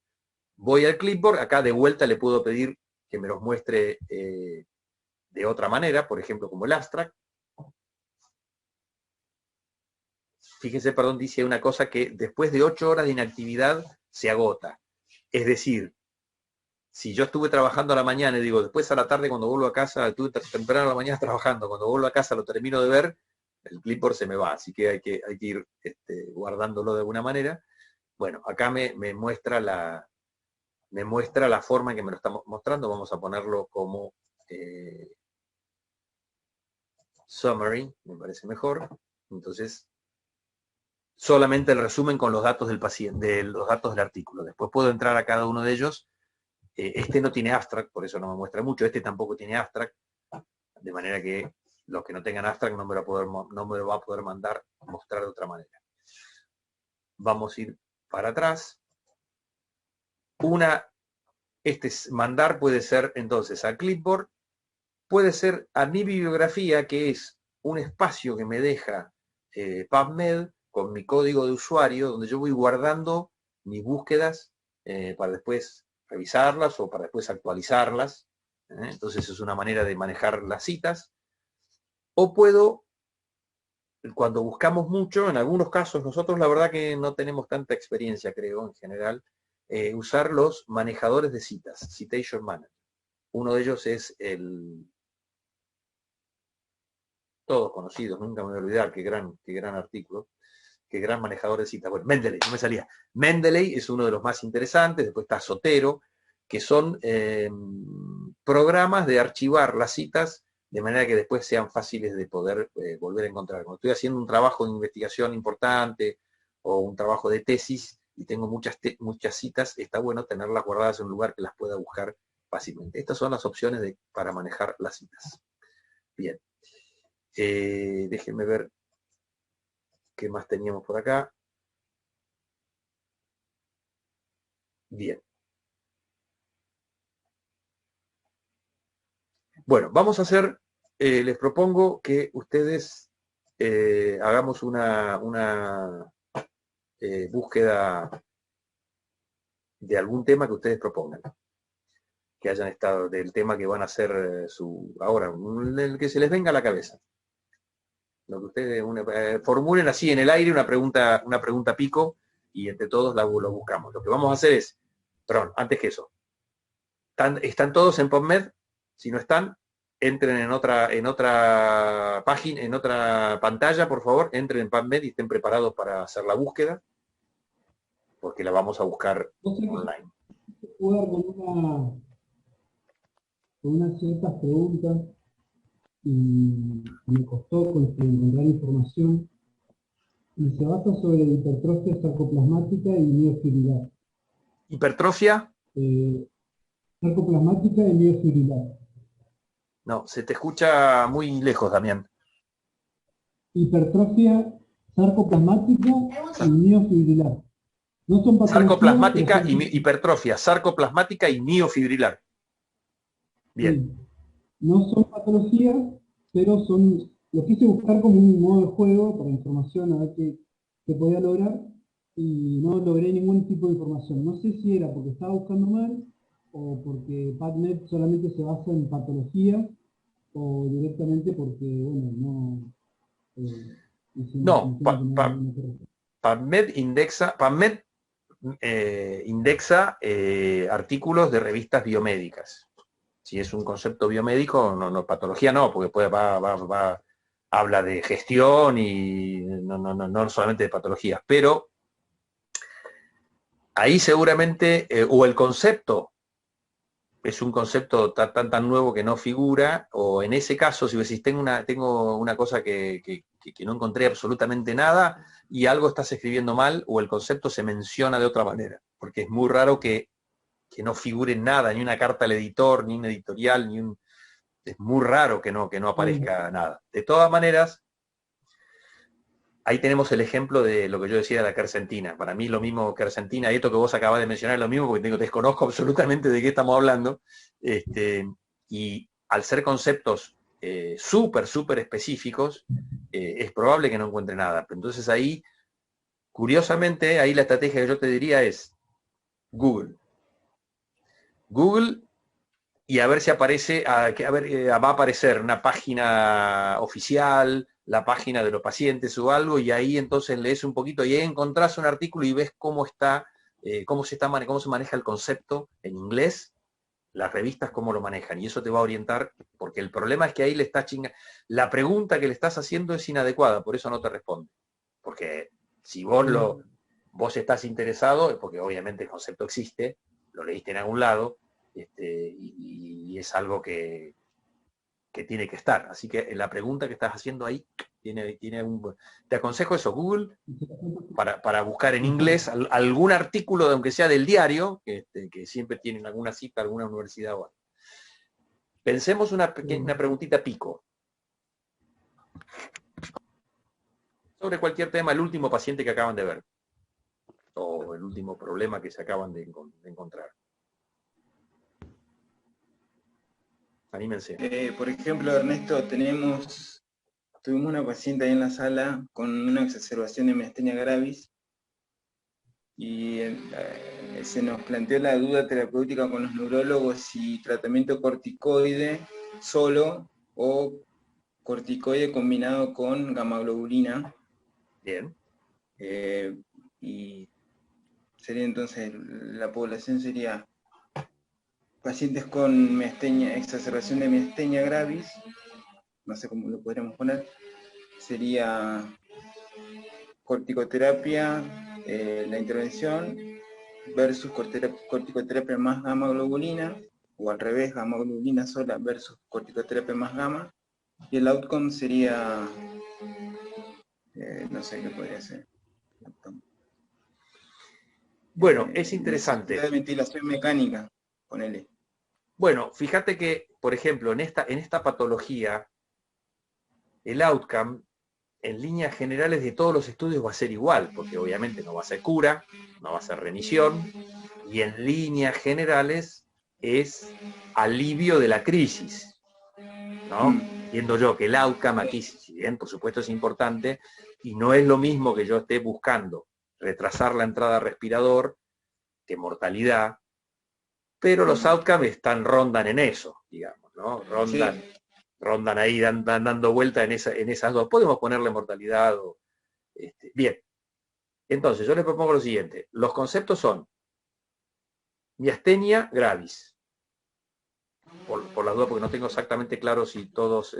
voy al clipboard, acá de vuelta le puedo pedir que me los muestre de otra manera, por ejemplo, como el abstract. Fíjense, perdón, dice una cosa que después de 8 horas de inactividad se agota. Es decir, si yo estuve trabajando a la mañana y digo, después a la tarde cuando vuelvo a casa, estuve temprano a la mañana trabajando, cuando vuelvo a casa lo termino de ver, el clipboard se me va, así que hay que ir guardándolo de alguna manera. Bueno, acá me muestra la forma en que me lo estamos mostrando. Vamos a ponerlo como summary, me parece mejor. Entonces, solamente el resumen con los datos del paciente, los datos del artículo. Después puedo entrar a cada uno de ellos. Este no tiene abstract, por eso no me muestra mucho. Este tampoco tiene abstract, de manera que los que no tengan abstract no me lo va a poder mostrar de otra manera. Vamos a ir para atrás. Mandar puede ser entonces a clipboard, puede ser a mi bibliografía, que es un espacio que me deja PubMed con mi código de usuario, donde yo voy guardando mis búsquedas para después revisarlas o para después actualizarlas. Entonces es una manera de manejar las citas. O puedo, cuando buscamos mucho, en algunos casos, nosotros la verdad que no tenemos tanta experiencia, creo, en general, usar los manejadores de citas, Citation Manager. Uno de ellos es todos conocidos, nunca me voy a olvidar, qué gran artículo, qué gran manejador de citas. Bueno, Mendeley, no me salía. Mendeley es uno de los más interesantes, después está Zotero, que son programas de archivar las citas de manera que después sean fáciles de poder volver a encontrar. Cuando estoy haciendo un trabajo de investigación importante o un trabajo de tesis y tengo muchas citas, está bueno tenerlas guardadas en un lugar que las pueda buscar fácilmente. Estas son las opciones para manejar las citas. Bien. Déjenme ver qué más teníamos por acá. Bien. Bueno, vamos a hacer, les propongo que ustedes hagamos una búsqueda de algún tema que ustedes propongan, que hayan estado, del tema que van a hacer ahora, el que se les venga a la cabeza. Lo que ustedes formulen así en el aire una pregunta pico, y entre todos lo buscamos. Lo que vamos a hacer es, perdón, antes que eso, ¿están todos en PubMed? Si no están, entren en otra página, en otra pantalla, por favor, entren en PubMed y estén preparados para hacer la búsqueda, porque la vamos a buscar online. Con unas ciertas preguntas y me costó encontrar información, y se basa sobre hipertrofia sarcoplasmática y miofibrilar. ¿Hipertrofia? Sarcoplasmática y miofibrilar. No, se te escucha muy lejos, Damián. Hipertrofia sarcoplasmática y miofibrilar. No son sarcoplasmática y hipertrofia, sarcoplasmática y miofibrilar. Bien. No son patologías, pero son, lo quise buscar como un modo de juego para información, a ver qué podía lograr, y no logré ningún tipo de información. No sé si era porque estaba buscando mal, o porque PubMed solamente se basa en patología, o directamente porque, bueno, no... No, PubMed indexa artículos de revistas biomédicas. Si es un concepto biomédico, no, patología no, porque habla de gestión y no solamente de patologías, pero ahí seguramente, o el concepto es un concepto tan nuevo que no figura, o en ese caso, si decís, tengo una cosa que no encontré absolutamente nada, y algo estás escribiendo mal, o el concepto se menciona de otra manera, porque es muy raro que no figure nada, ni una carta al editor, ni un editorial, es muy raro que no aparezca nada. De todas maneras, ahí tenemos el ejemplo de lo que yo decía de la quercetina. Para mí lo mismo quercetina, y esto que vos acabas de mencionar es lo mismo, porque desconozco absolutamente de qué estamos hablando, y al ser conceptos súper específicos, es probable que no encuentre nada. Entonces ahí, curiosamente, ahí la estrategia que yo te diría es Google. Google, y a ver si aparece, va a aparecer una página oficial, la página de los pacientes o algo, y ahí entonces lees un poquito y ahí encontrás un artículo y ves cómo se maneja el concepto en inglés, las revistas cómo lo manejan, y eso te va a orientar, porque el problema es que ahí le estás chingando. La pregunta que le estás haciendo es inadecuada, por eso no te responde. Porque si vos estás interesado, es porque obviamente el concepto existe, lo leíste en algún lado, y es algo que tiene que estar. Así que la pregunta que estás haciendo ahí te aconsejo eso, Google, para buscar en inglés algún artículo, aunque sea del diario, que siempre tienen alguna cita, alguna universidad o algo. Pensemos una preguntita pico. Sobre cualquier tema, el último paciente que acaban de ver. O el último problema que se acaban de encontrar. Anímense. Por ejemplo, Ernesto, tuvimos una paciente ahí en la sala con una exacerbación de miastenia gravis y se nos planteó la duda terapéutica con los neurólogos si tratamiento corticoide solo o corticoide combinado con gamaglobulina. Bien. Y sería entonces, la población sería pacientes con miastenia, exacerbación de miastenia gravis, no sé cómo lo podríamos poner, sería corticoterapia, la intervención, versus corticoterapia más gamma globulina, o al revés, gamma globulina sola versus corticoterapia más gamma, y el outcome sería, no sé qué podría ser. Bueno, es interesante. De ventilación mecánica, ponele. Bueno, fíjate que, por ejemplo, en esta patología, el outcome, en líneas generales de todos los estudios va a ser igual, porque obviamente no va a ser cura, no va a ser remisión, y en líneas generales es alivio de la crisis, ¿no? Viendo yo que el outcome aquí, si bien por supuesto es importante, y no es lo mismo que yo esté buscando retrasar la entrada a respirador que mortalidad, pero los outcomes rondan en eso, digamos, ¿no? Rondan ahí, dando vuelta en esas dos. Podemos ponerle mortalidad o... Bien. Entonces, yo les propongo lo siguiente. Los conceptos son miastenia gravis. Por las dudas, porque no tengo exactamente claro si todos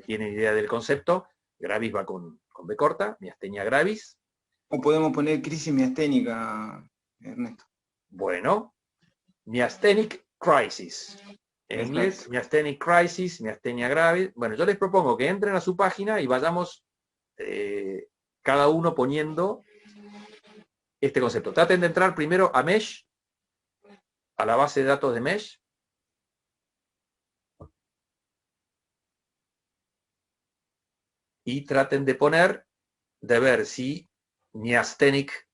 tienen idea del concepto. Gravis va con B corta, miastenia gravis. O podemos poner crisis miasténica, Ernesto. Bueno, miasthenic crisis. En inglés, miasthenic crisis, miastenia gravis. Bueno, yo les propongo que entren a su página y vayamos cada uno poniendo este concepto. Traten de entrar primero a Mesh, a la base de datos de Mesh. Y traten de ver si miasthenic,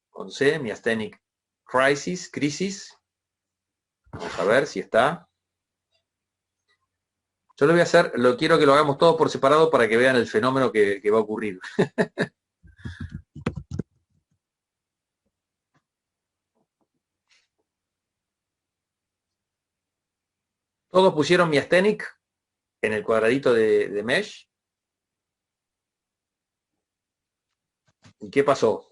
con C, miasthenic crisis, Vamos a ver si está. Yo lo voy a hacer, quiero que lo hagamos todo por separado para que vean el fenómeno que va a ocurrir. Todos pusieron Miastenic en el cuadradito de Mesh. ¿Y qué pasó?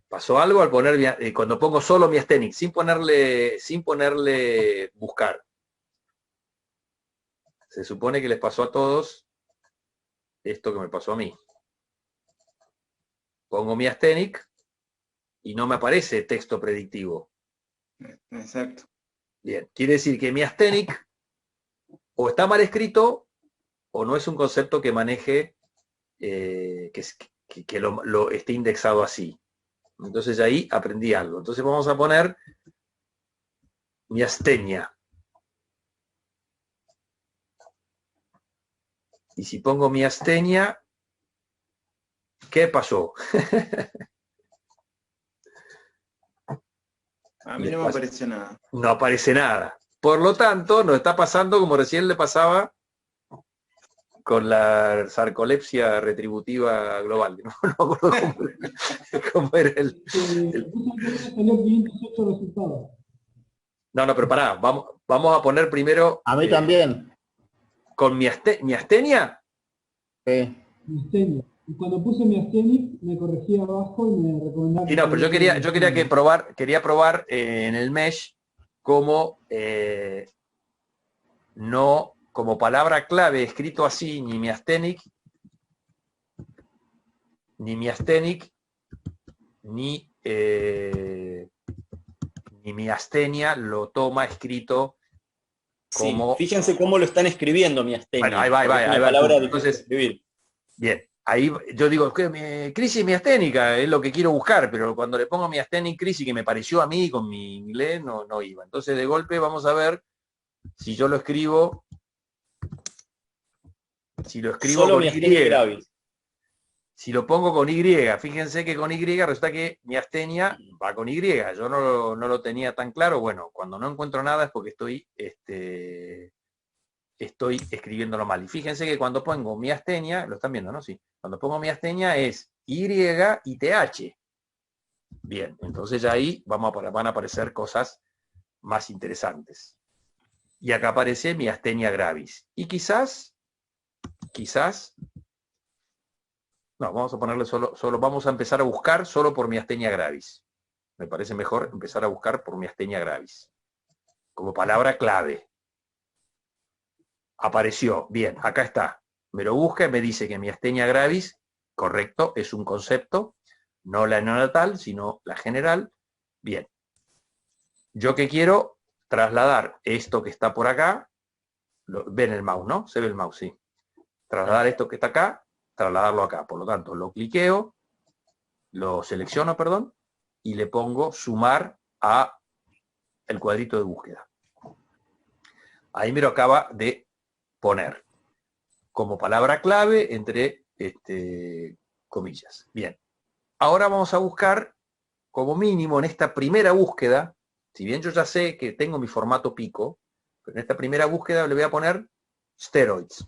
Pasó algo al poner, cuando pongo solo Miastenic, sin ponerle buscar. Se supone que les pasó a todos esto que me pasó a mí. Pongo Miastenic y no me aparece texto predictivo. Exacto. Bien, quiere decir que Miastenic o está mal escrito o no es un concepto que maneje, que lo esté indexado así. Entonces ahí aprendí algo. Entonces vamos a poner miastenia. Y si pongo miastenia, ¿qué pasó? A mí no me apareció nada. No aparece nada. Por lo tanto, nos está pasando como recién le pasaba con la sarcolepsia retributiva global. No me acuerdo cómo era el... No, pero pará, vamos a poner primero... A mí también. ¿Con miastenia? Sí. Miastenia. Y cuando puse Miastenic me corregía abajo y me recomendaba... Y no, pero yo quería probar en el Mesh como no, como palabra clave escrito así, ni miastenic, ni miastenia lo toma escrito como... Sí, fíjense cómo lo están escribiendo miastenia. Bueno, ahí va. Entonces, escribir. Bien, ahí yo digo, crisis miasténica es lo que quiero buscar, pero cuando le pongo miastenic crisis, que me pareció a mí con mi inglés, no iba. Entonces de golpe vamos a ver si yo lo escribo, solo con miastenia Y. gravis. Si lo pongo con Y, fíjense que con Y resulta que miastenia va con Y. Yo no lo tenía tan claro. Bueno, cuando no encuentro nada es porque estoy escribiéndolo mal. Y fíjense que cuando pongo miastenia, lo están viendo, ¿no? Sí. Cuando pongo miastenia es Y y TH. Bien, entonces ya ahí van a aparecer cosas más interesantes. Y acá aparece miastenia gravis. Y quizás, no, vamos a ponerle solo vamos a empezar a buscar solo por miastenia gravis. Me parece mejor empezar a buscar por miastenia gravis. Como palabra clave. Apareció. Bien, acá está. Me lo busca y me dice que miastenia gravis, correcto, es un concepto, no la neonatal, sino la general. Bien. Yo que quiero trasladar esto que está por acá, ven el mouse, ¿no? Se ve el mouse, sí. Trasladar esto que está acá, trasladarlo acá. Por lo tanto, lo cliqueo, lo selecciono, perdón, y le pongo sumar a el cuadrito de búsqueda. Ahí me lo acaba de poner como palabra clave entre comillas. Bien. Ahora vamos a buscar como mínimo en esta primera búsqueda, si bien yo ya sé que tengo mi formato pico, pero en esta primera búsqueda le voy a poner steroids.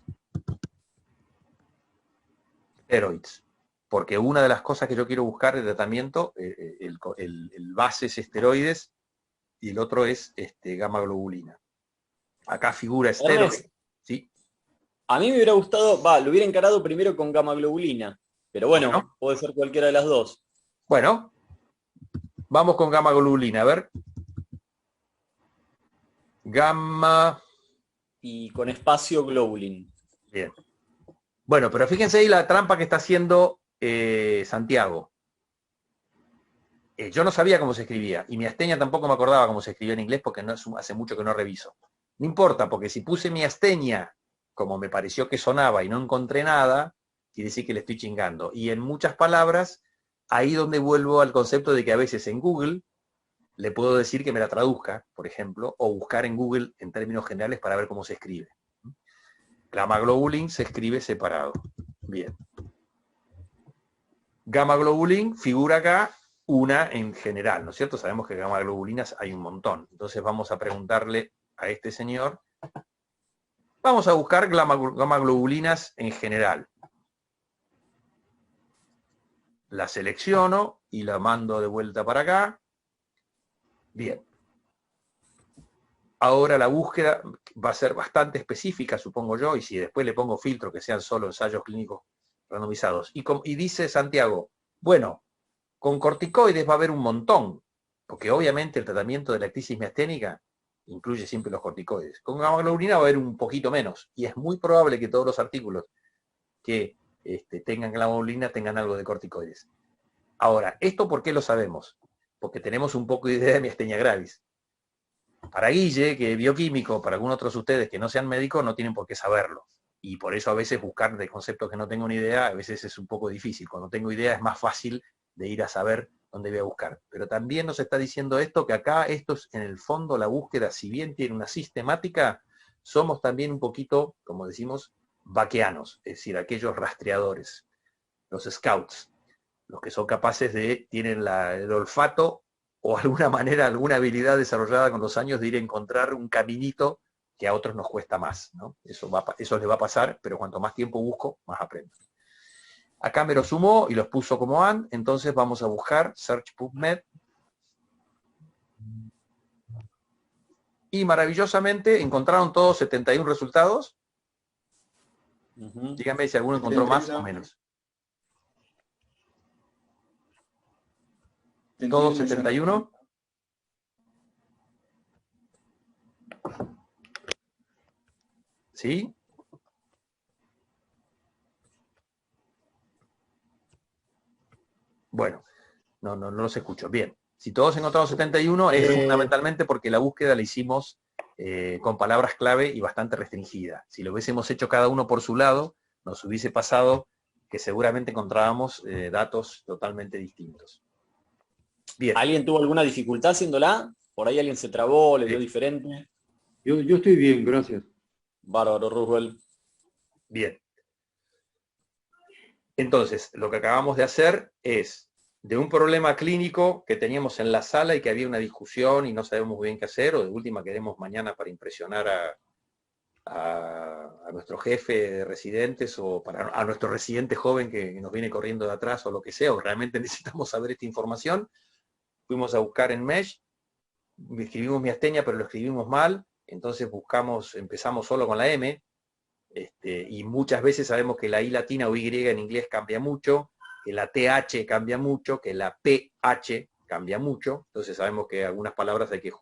Steroids. Porque una de las cosas que yo quiero buscar de tratamiento, el base es esteroides y el otro es gamma globulina. Acá figura steroids. ¿Sí? A mí me hubiera gustado, lo hubiera encarado primero con gamma globulina, pero bueno, puede ser cualquiera de las dos. Bueno, vamos con gamma globulina, a ver. Gamma. Y con espacio globulin. Bien. Bueno, pero fíjense ahí la trampa que está haciendo Santiago. Yo no sabía cómo se escribía, y miastenia tampoco me acordaba cómo se escribía en inglés porque hace mucho que no reviso. No importa, porque si puse miastenia como me pareció que sonaba y no encontré nada, quiere decir que le estoy chingando. Y en muchas palabras, ahí donde vuelvo al concepto de que a veces en Google le puedo decir que me la traduzca, por ejemplo, o buscar en Google en términos generales para ver cómo se escribe. Gamma globulin se escribe separado. Bien. Gamma globulin figura acá una en general, ¿no es cierto? Sabemos que gamma globulinas hay un montón. Entonces vamos a preguntarle a este señor. Vamos a buscar gamma globulinas en general. La selecciono y la mando de vuelta para acá. Bien. Ahora la búsqueda va a ser bastante específica, supongo yo, y si después le pongo filtro que sean solo ensayos clínicos randomizados. Y dice Santiago, bueno, con corticoides va a haber un montón, porque obviamente el tratamiento de la crisis miasténica incluye siempre los corticoides. Con gamma globulina va a haber un poquito menos, y es muy probable que todos los artículos que tengan gamma globulina tengan algo de corticoides. Ahora, ¿esto por qué lo sabemos? Porque tenemos un poco de idea de miastenia gravis. Para Guille, que es bioquímico, para algunos otros de ustedes que no sean médicos, no tienen por qué saberlo. Y por eso a veces buscar de conceptos que no tengo ni idea, a veces es un poco difícil. Cuando tengo idea es más fácil de ir a saber dónde voy a buscar. Pero también nos está diciendo esto, que acá esto es en el fondo la búsqueda, si bien tiene una sistemática, somos también un poquito, como decimos, vaqueanos, es decir, aquellos rastreadores, los scouts, los que son capaces tienen el olfato o alguna manera, alguna habilidad desarrollada con los años de ir a encontrar un caminito que a otros nos cuesta más, ¿no? Eso les va a pasar, pero cuanto más tiempo busco, más aprendo. Acá me los sumó y los puso como AND, entonces vamos a buscar Search PubMed. Y maravillosamente encontraron todos 71 resultados. Díganme si alguno encontró más o menos. ¿Todos 71? ¿Sí? Bueno, no los escucho. Bien. Si todos encontramos 71 es fundamentalmente porque la búsqueda la hicimos con palabras clave y bastante restringida. Si lo hubiésemos hecho cada uno por su lado, nos hubiese pasado que seguramente encontrábamos datos totalmente distintos. Bien. ¿Alguien tuvo alguna dificultad haciéndola? ¿Por ahí alguien se trabó, le dio diferente? Yo estoy bien, gracias. Bárbaro, Roosevelt. Bien. Entonces, lo que acabamos de hacer es, de un problema clínico que teníamos en la sala y que había una discusión y no sabemos muy bien qué hacer, o de última queremos mañana para impresionar a nuestro jefe de residentes o a nuestro residente joven que nos viene corriendo de atrás o lo que sea, o realmente necesitamos saber esta información, fuimos a buscar en Mesh, escribimos miastenia pero lo escribimos mal, entonces empezamos solo con la M, y muchas veces sabemos que la I latina o Y en inglés cambia mucho, que la TH cambia mucho, que la PH cambia mucho, entonces sabemos que algunas palabras hay que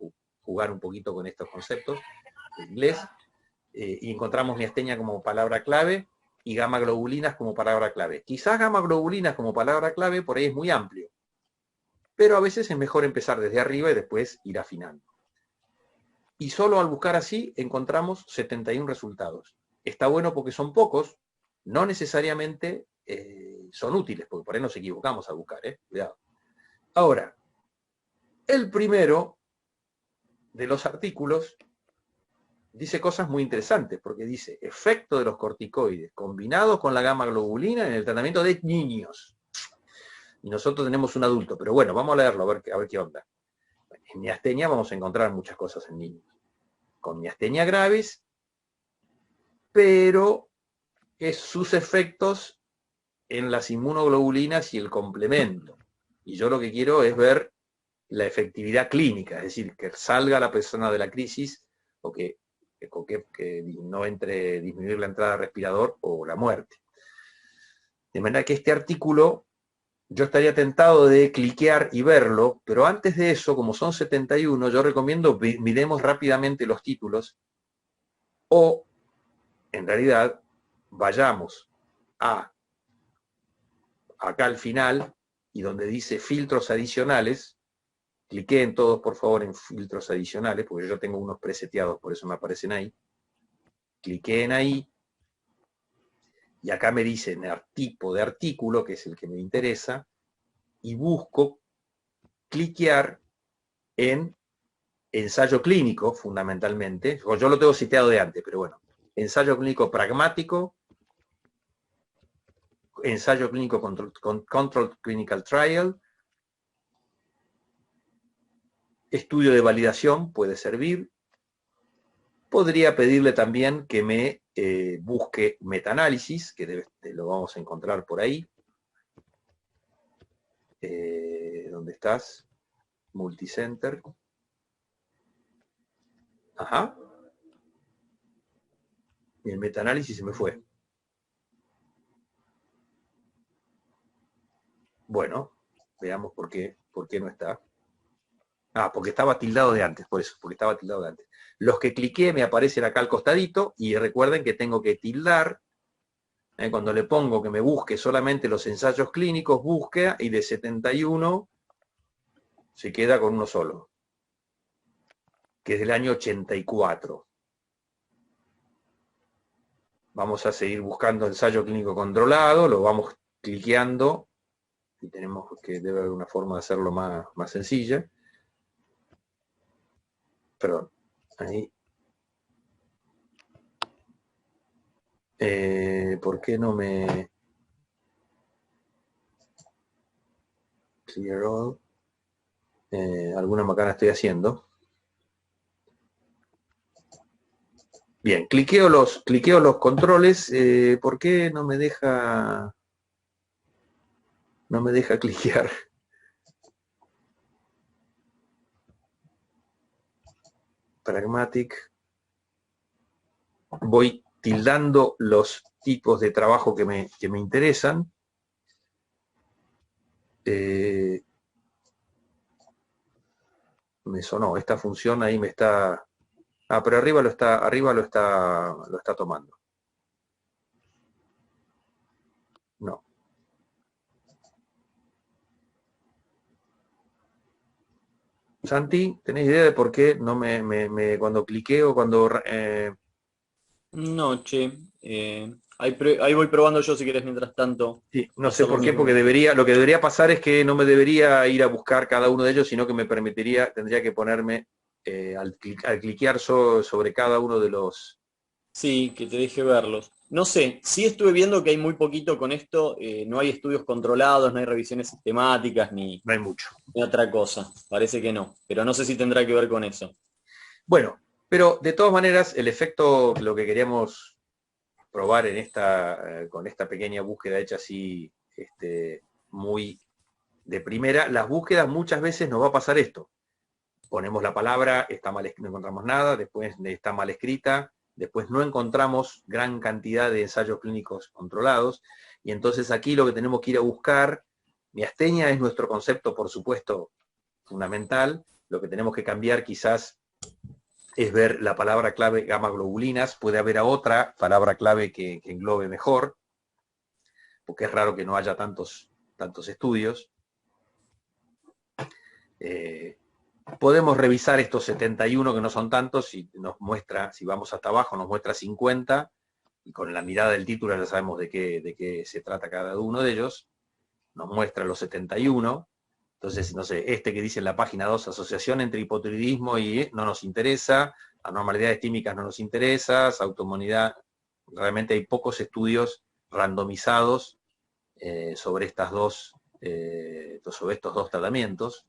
jugar un poquito con estos conceptos en inglés, y encontramos miastenia como palabra clave y gamma globulinas como palabra clave. Quizás gamma globulinas como palabra clave por ahí es muy amplio, pero a veces es mejor empezar desde arriba y después ir afinando. Y solo al buscar así encontramos 71 resultados. Está bueno porque son pocos, no necesariamente son útiles, porque por ahí nos equivocamos al buscar, cuidado. Ahora, el primero de los artículos dice cosas muy interesantes, porque dice, efecto de los corticoides combinados con la gamma globulina en el tratamiento de niños. Y nosotros tenemos un adulto, pero bueno, vamos a leerlo, a ver qué onda. En miastenia vamos a encontrar muchas cosas en niños. Con miastenia gravis, pero sus efectos en las inmunoglobulinas y el complemento. Y yo lo que quiero es ver la efectividad clínica, es decir, que salga la persona de la crisis o que no entre disminuir la entrada de respirador o la muerte. De manera que este artículo yo estaría tentado de cliquear y verlo, pero antes de eso, como son 71, yo recomiendo miremos rápidamente los títulos o, en realidad, vayamos acá al final y donde dice filtros adicionales, cliqueen todos por favor en filtros adicionales, porque yo tengo unos preseteados, por eso me aparecen ahí. Cliqueen ahí y acá me dicen tipo de artículo, que es el que me interesa, y busco cliquear en ensayo clínico, fundamentalmente. Yo lo tengo citeado de antes, pero bueno, ensayo clínico pragmático, ensayo clínico controlled clinical trial, estudio de validación puede servir. Podría pedirle también que me busque metaanálisis, que lo vamos a encontrar por ahí. ¿Dónde estás? Multicenter. Ajá. Y el metaanálisis se me fue. Bueno, veamos por qué no está. Ah, porque estaba tildado de antes, por eso, porque estaba tildado de antes. Los que cliqué me aparecen acá al costadito, y recuerden que tengo que tildar, cuando le pongo que me busque solamente los ensayos clínicos, búsqueda, y de 71 se queda con uno solo, que es del año 84. Vamos a seguir buscando ensayo clínico controlado, lo vamos cliqueando, y tenemos que debe haber una forma de hacerlo más sencilla. Perdón, ahí. ¿Por qué no me... Clear all. Alguna macana estoy haciendo. Bien, cliqueo los controles. ¿Por qué no me deja cliquear? Pragmatic. Voy tildando los tipos de trabajo que me interesan. Me sonó, esta función ahí me está... Ah, pero arriba lo está tomando. No. Santi, ¿tenés idea de por qué no cuando cliqueo, cuando... No, che. Ahí voy probando yo si querés mientras tanto. Sí, no sé por qué, porque lo que debería pasar es que no me debería ir a buscar cada uno de ellos, sino que me tendría que ponerme al cliquear sobre cada uno de los... Sí, que te deje verlos. No sé, sí estuve viendo que hay muy poquito con esto, no hay estudios controlados, no hay revisiones sistemáticas, ni... No hay mucho. Ni otra cosa, parece que no, pero no sé si tendrá que ver con eso. Bueno, pero de todas maneras, el efecto, lo que queríamos probar con esta pequeña búsqueda hecha así, muy de primera, las búsquedas muchas veces nos va a pasar esto. Ponemos la palabra, está mal, no encontramos nada, después está mal escrita, después no encontramos gran cantidad de ensayos clínicos controlados, y entonces aquí lo que tenemos que ir a buscar, miastenia es nuestro concepto, por supuesto, fundamental. Lo que tenemos que cambiar quizás es ver la palabra clave gamma globulinas. Puede haber otra palabra clave que englobe mejor, porque es raro que no haya tantos estudios. Podemos revisar estos 71 que no son tantos, y nos muestra, si vamos hasta abajo, nos muestra 50, y con la mirada del título ya sabemos de qué se trata cada uno de ellos. Nos muestra los 71. Entonces, no sé, que dice en la página 2, asociación entre hipotiroidismo y no nos interesa, anormalidades químicas no nos interesa, autoinmunidad, realmente hay pocos estudios randomizados sobre estos dos tratamientos.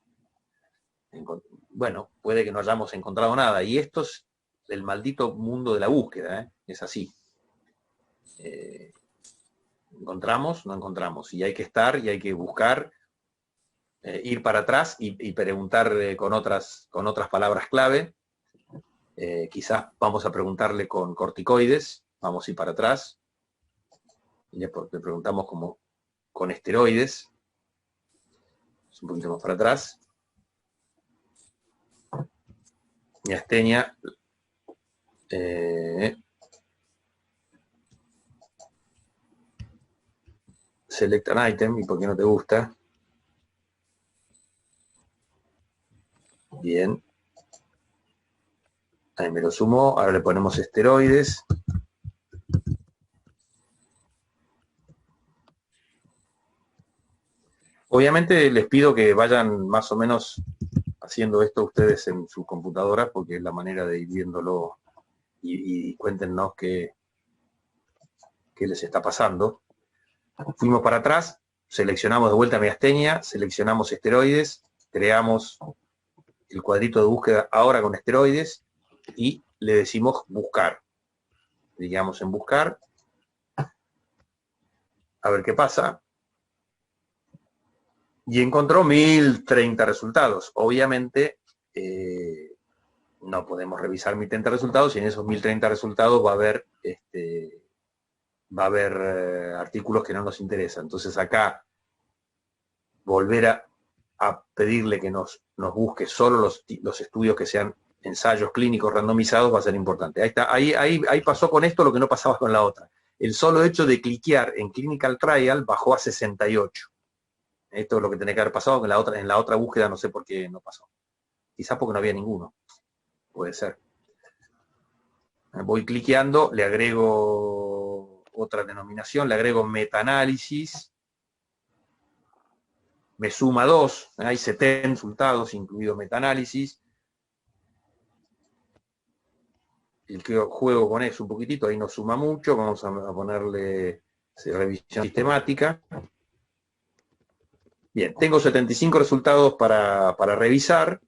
Bueno, puede que no hayamos encontrado nada, y esto es el maldito mundo de la búsqueda, es así. Encontramos, no encontramos, y hay que buscar, ir para atrás y preguntar con otras palabras clave. Quizás vamos a preguntarle con corticoides, vamos a ir para atrás, y le preguntamos como con esteroides, un poquito más para atrás. Miastenia, select an item, ¿y por qué no te gusta? Bien. Ahí me lo sumo. Ahora le ponemos esteroides. Obviamente les pido que vayan más o menos haciendo esto ustedes en sus computadoras, porque es la manera de ir viéndolo, y cuéntenos qué qué les está pasando. Fuimos para atrás, seleccionamos de vuelta miastenia, seleccionamos esteroides, creamos el cuadrito de búsqueda ahora con esteroides y le decimos buscar. Digamos en buscar, a ver qué pasa. Y encontró 1030 resultados. Obviamente no podemos revisar 1030 resultados y en esos 1030 resultados va a haber artículos que no nos interesan. Entonces acá volver a pedirle que nos busque solo los estudios que sean ensayos clínicos randomizados va a ser importante. Ahí está, ahí pasó con esto lo que no pasaba con la otra. El solo hecho de cliquear en Clinical Trial bajó a 68. Esto es lo que tenía que haber pasado, en la otra búsqueda no sé por qué no pasó. Quizás porque no había ninguno. Puede ser. Voy cliqueando, le agrego otra denominación, le agrego metaanálisis. Me suma 2, hay 70 resultados, incluido metaanálisis. El que juego con eso un poquitito, ahí nos suma mucho. Vamos a ponerle revisión sistemática. Bien, tengo 75 resultados para revisar.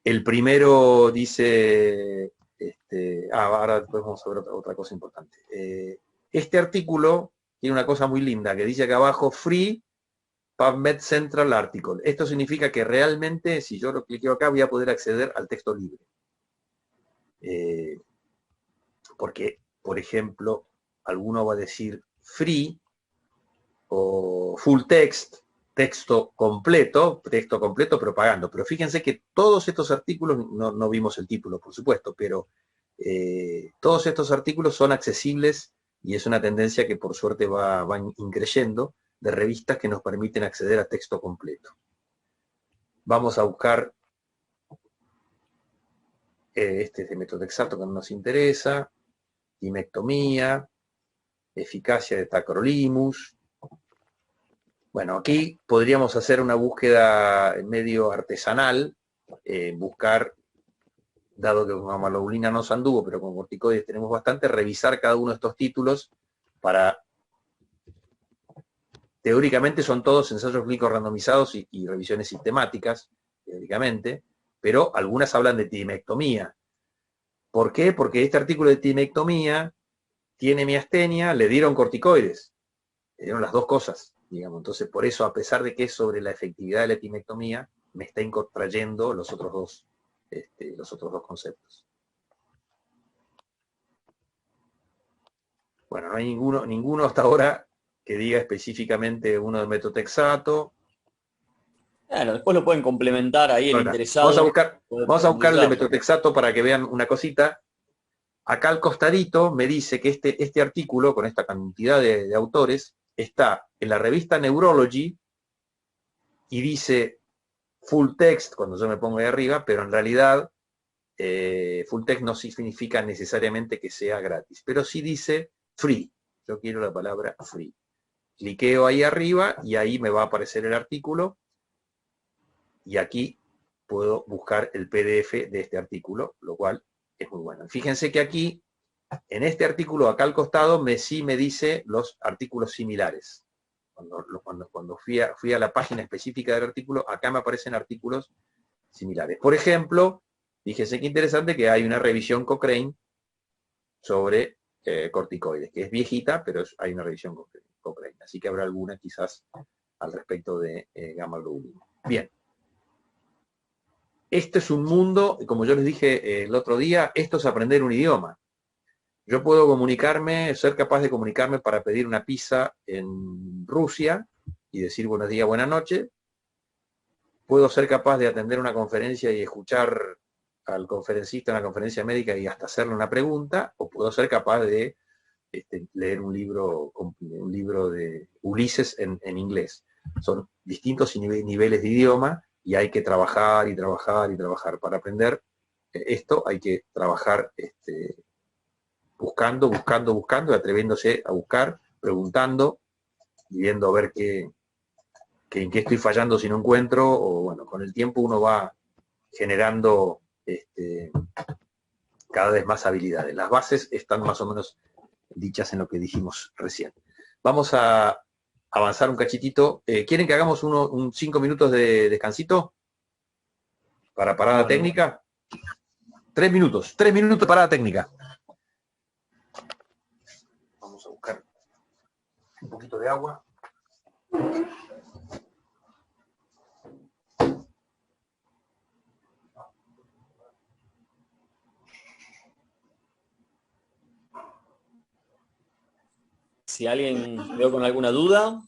El primero dice, ahora después vamos a ver otra cosa importante. Este artículo tiene una cosa muy linda que dice acá abajo, Free PubMed Central Article. Esto significa que realmente, si yo lo cliqueo acá, voy a poder acceder al texto libre. Porque, por ejemplo, alguno va a decir free o full text, texto completo pero pagando. Pero fíjense que todos estos artículos, no vimos el título, por supuesto, pero todos estos artículos son accesibles y es una tendencia que por suerte va increyendo de revistas que nos permiten acceder a texto completo. Vamos a buscar este es de methotrexato que no nos interesa, timectomía, eficacia de tacrolimus. Bueno, aquí podríamos hacer una búsqueda medio artesanal, buscar, dado que con gamma-globulina no se anduvo, pero con corticoides tenemos bastante, revisar cada uno de estos títulos para... Teóricamente son todos ensayos clínicos randomizados y revisiones sistemáticas, teóricamente, pero algunas hablan de timectomía. ¿Por qué? Porque este artículo de timectomía tiene miastenia, le dieron corticoides, le dieron las dos cosas, digamos. Entonces, por eso, a pesar de que es sobre la efectividad de la timectomía, me está trayendo los otros dos conceptos. Bueno, no hay ninguno hasta ahora que diga específicamente uno de methotrexato. Bueno, después lo pueden complementar ahí el Ahora, interesado. Vamos a buscar el de methotrexato para que vean una cosita. Acá al costadito me dice que este artículo, con esta cantidad de autores, está en la revista Neurology y dice full text, cuando yo me pongo ahí arriba, pero en realidad full text no significa necesariamente que sea gratis, pero sí dice free. Yo quiero la palabra free. Cliqueo ahí arriba y ahí me va a aparecer el artículo y aquí puedo buscar el PDF de este artículo, lo cual es muy bueno. Fíjense que aquí, en este artículo, acá al costado, sí me dice los artículos similares. Cuando fui a la página específica del artículo, acá me aparecen artículos similares. Por ejemplo, fíjense qué interesante que hay una revisión Cochrane sobre corticoides, que es viejita, pero hay una revisión Cochrane. Así que habrá alguna quizás al respecto de gamma-globulina. Bien. Este es un mundo, como yo les dije el otro día, esto es aprender un idioma. Yo puedo ser capaz de comunicarme para pedir una pizza en Rusia y decir buenos días, buenas noches. Puedo ser capaz de atender una conferencia y escuchar al conferencista en la conferencia médica y hasta hacerle una pregunta, o puedo ser capaz de leer un libro de Ulises en inglés. Son distintos niveles de idioma y hay que trabajar y trabajar y trabajar. Para aprender esto hay que trabajar buscando, atreviéndose a buscar, preguntando y viendo a ver en qué estoy fallando si no encuentro, o bueno, con el tiempo uno va generando cada vez más habilidades. Las bases están más o menos dichas en lo que dijimos recién. Vamos a avanzar un cachitito. ¿Quieren que hagamos un 5 minutos de descansito? Para parada técnica. 3 minutos parada técnica. Vamos a buscar un poquito de agua. Si alguien veo con alguna duda.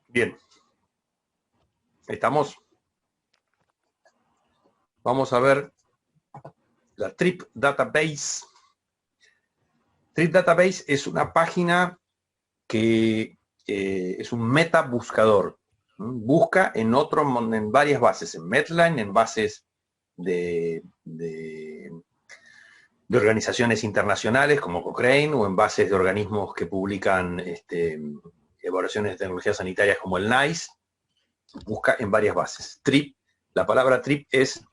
Bien. ¿Estamos? Vamos a ver la Trip Database. Trip Database es una página que es un meta buscador. Busca en varias bases, en Medline, en bases de organizaciones internacionales como Cochrane, o en bases de organismos que publican evaluaciones de tecnologías sanitarias como el NICE. Busca en varias bases. Trip, la palabra trip es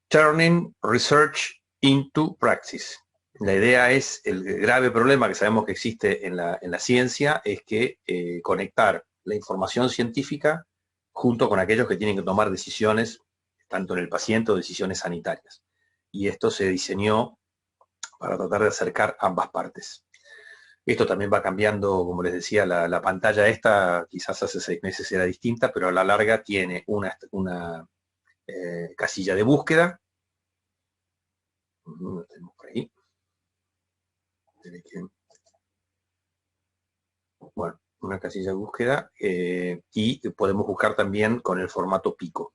Turning Research into Practice. La idea es, el grave problema que sabemos que existe en la ciencia es que conectar la información científica junto con aquellos que tienen que tomar decisiones, tanto en el paciente o decisiones sanitarias. Y esto se diseñó para tratar de acercar ambas partes. Esto también va cambiando, como les decía, la pantalla esta quizás hace 6 meses era distinta, pero a la larga tiene una casilla de búsqueda. Lo tenemos por ahí. Bueno, una casilla de búsqueda y podemos buscar también con el formato pico.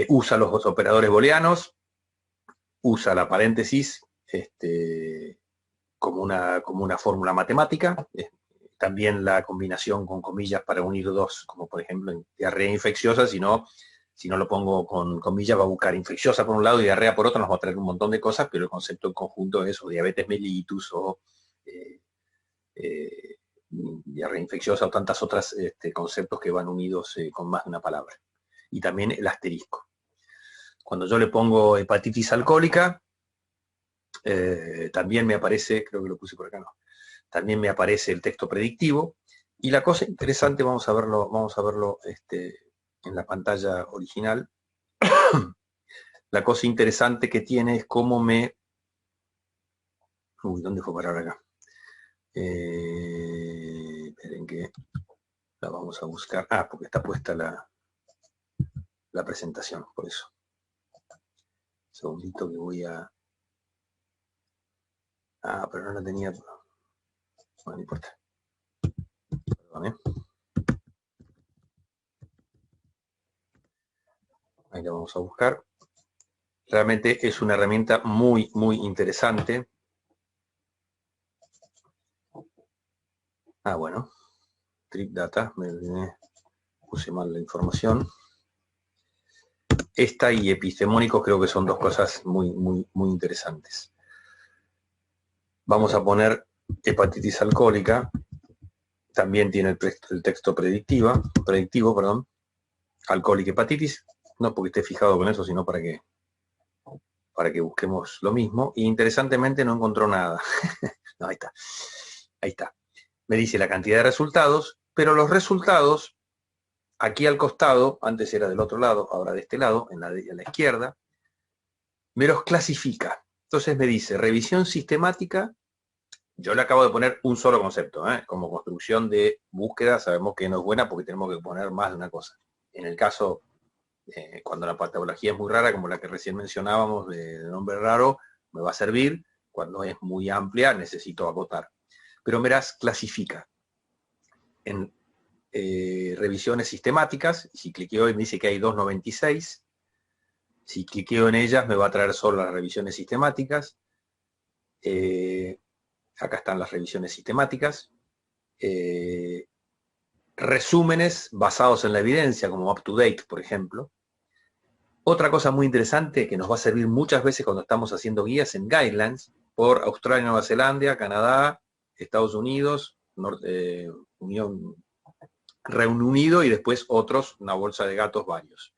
Usa los operadores booleanos, usa la paréntesis como una fórmula matemática, también la combinación con comillas para unir dos, como por ejemplo en diarrea infecciosa, si no lo pongo con comillas va a buscar infecciosa por un lado y diarrea por otro, nos va a traer un montón de cosas, pero el concepto en conjunto es o diabetes mellitus o diarrea infecciosa o tantas otras conceptos que van unidos con más de una palabra. Y también el asterisco. Cuando yo le pongo hepatitis alcohólica, también me aparece, creo que lo puse por acá, no, también me aparece el texto predictivo. Y la cosa interesante, vamos a verlo en la pantalla original. La cosa interesante que tiene es cómo me... Uy, ¿dónde fue parar acá? Esperen que la vamos a buscar. Ah, porque está puesta la presentación, por eso. Un segundito que voy a... Ah, pero no la tenía... Bueno, no importa. Perdón, Ahí la vamos a buscar. Realmente es una herramienta muy, muy interesante. Ah, bueno. Trip Data, puse mal la información. Esta y epistemónico creo que son dos cosas muy, muy, muy interesantes. Vamos a poner hepatitis alcohólica. También tiene el texto predictivo, perdón. Alcohólica hepatitis. No porque esté fijado con eso, sino para que busquemos lo mismo. Y interesantemente no encontró nada. No, ahí está. Ahí está. Me dice la cantidad de resultados, pero los resultados, aquí al costado, antes era del otro lado, ahora de este lado, a la izquierda, me los clasifica. Entonces me dice, revisión sistemática Yo le acabo de poner un solo concepto, como construcción de búsqueda sabemos que no es buena porque tenemos que poner más de una cosa. En el caso, cuando la patología es muy rara, como la que recién mencionábamos de nombre raro, me va a servir. Cuando es muy amplia, necesito acotar. Pero verás, clasifica en revisiones sistemáticas. Si cliqueo y me dice que hay 296. Si cliqueo en ellas, me va a traer solo las revisiones sistemáticas. Acá están las revisiones sistemáticas. Resúmenes basados en la evidencia, como UpToDate, por ejemplo. Otra cosa muy interesante que nos va a servir muchas veces cuando estamos haciendo guías en guidelines por Australia, Nueva Zelanda, Canadá, Estados Unidos, Reino Unido y después otros, una bolsa de gatos varios.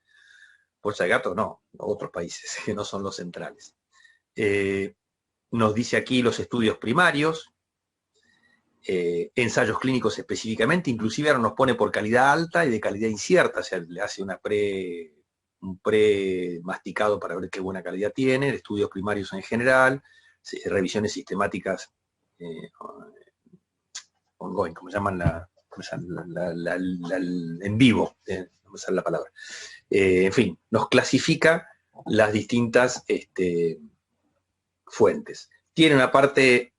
Bolsa de gatos no, otros países que no son los centrales. Nos dice aquí los estudios primarios, ensayos clínicos específicamente, inclusive ahora nos pone por calidad alta y de calidad incierta, o sea, le hace un pre-masticado para ver qué buena calidad tiene, estudios primarios en general, revisiones sistemáticas ongoing, como llaman en vivo, no me sale la palabra. En fin, nos clasifica las distintas fuentes. Tiene una parte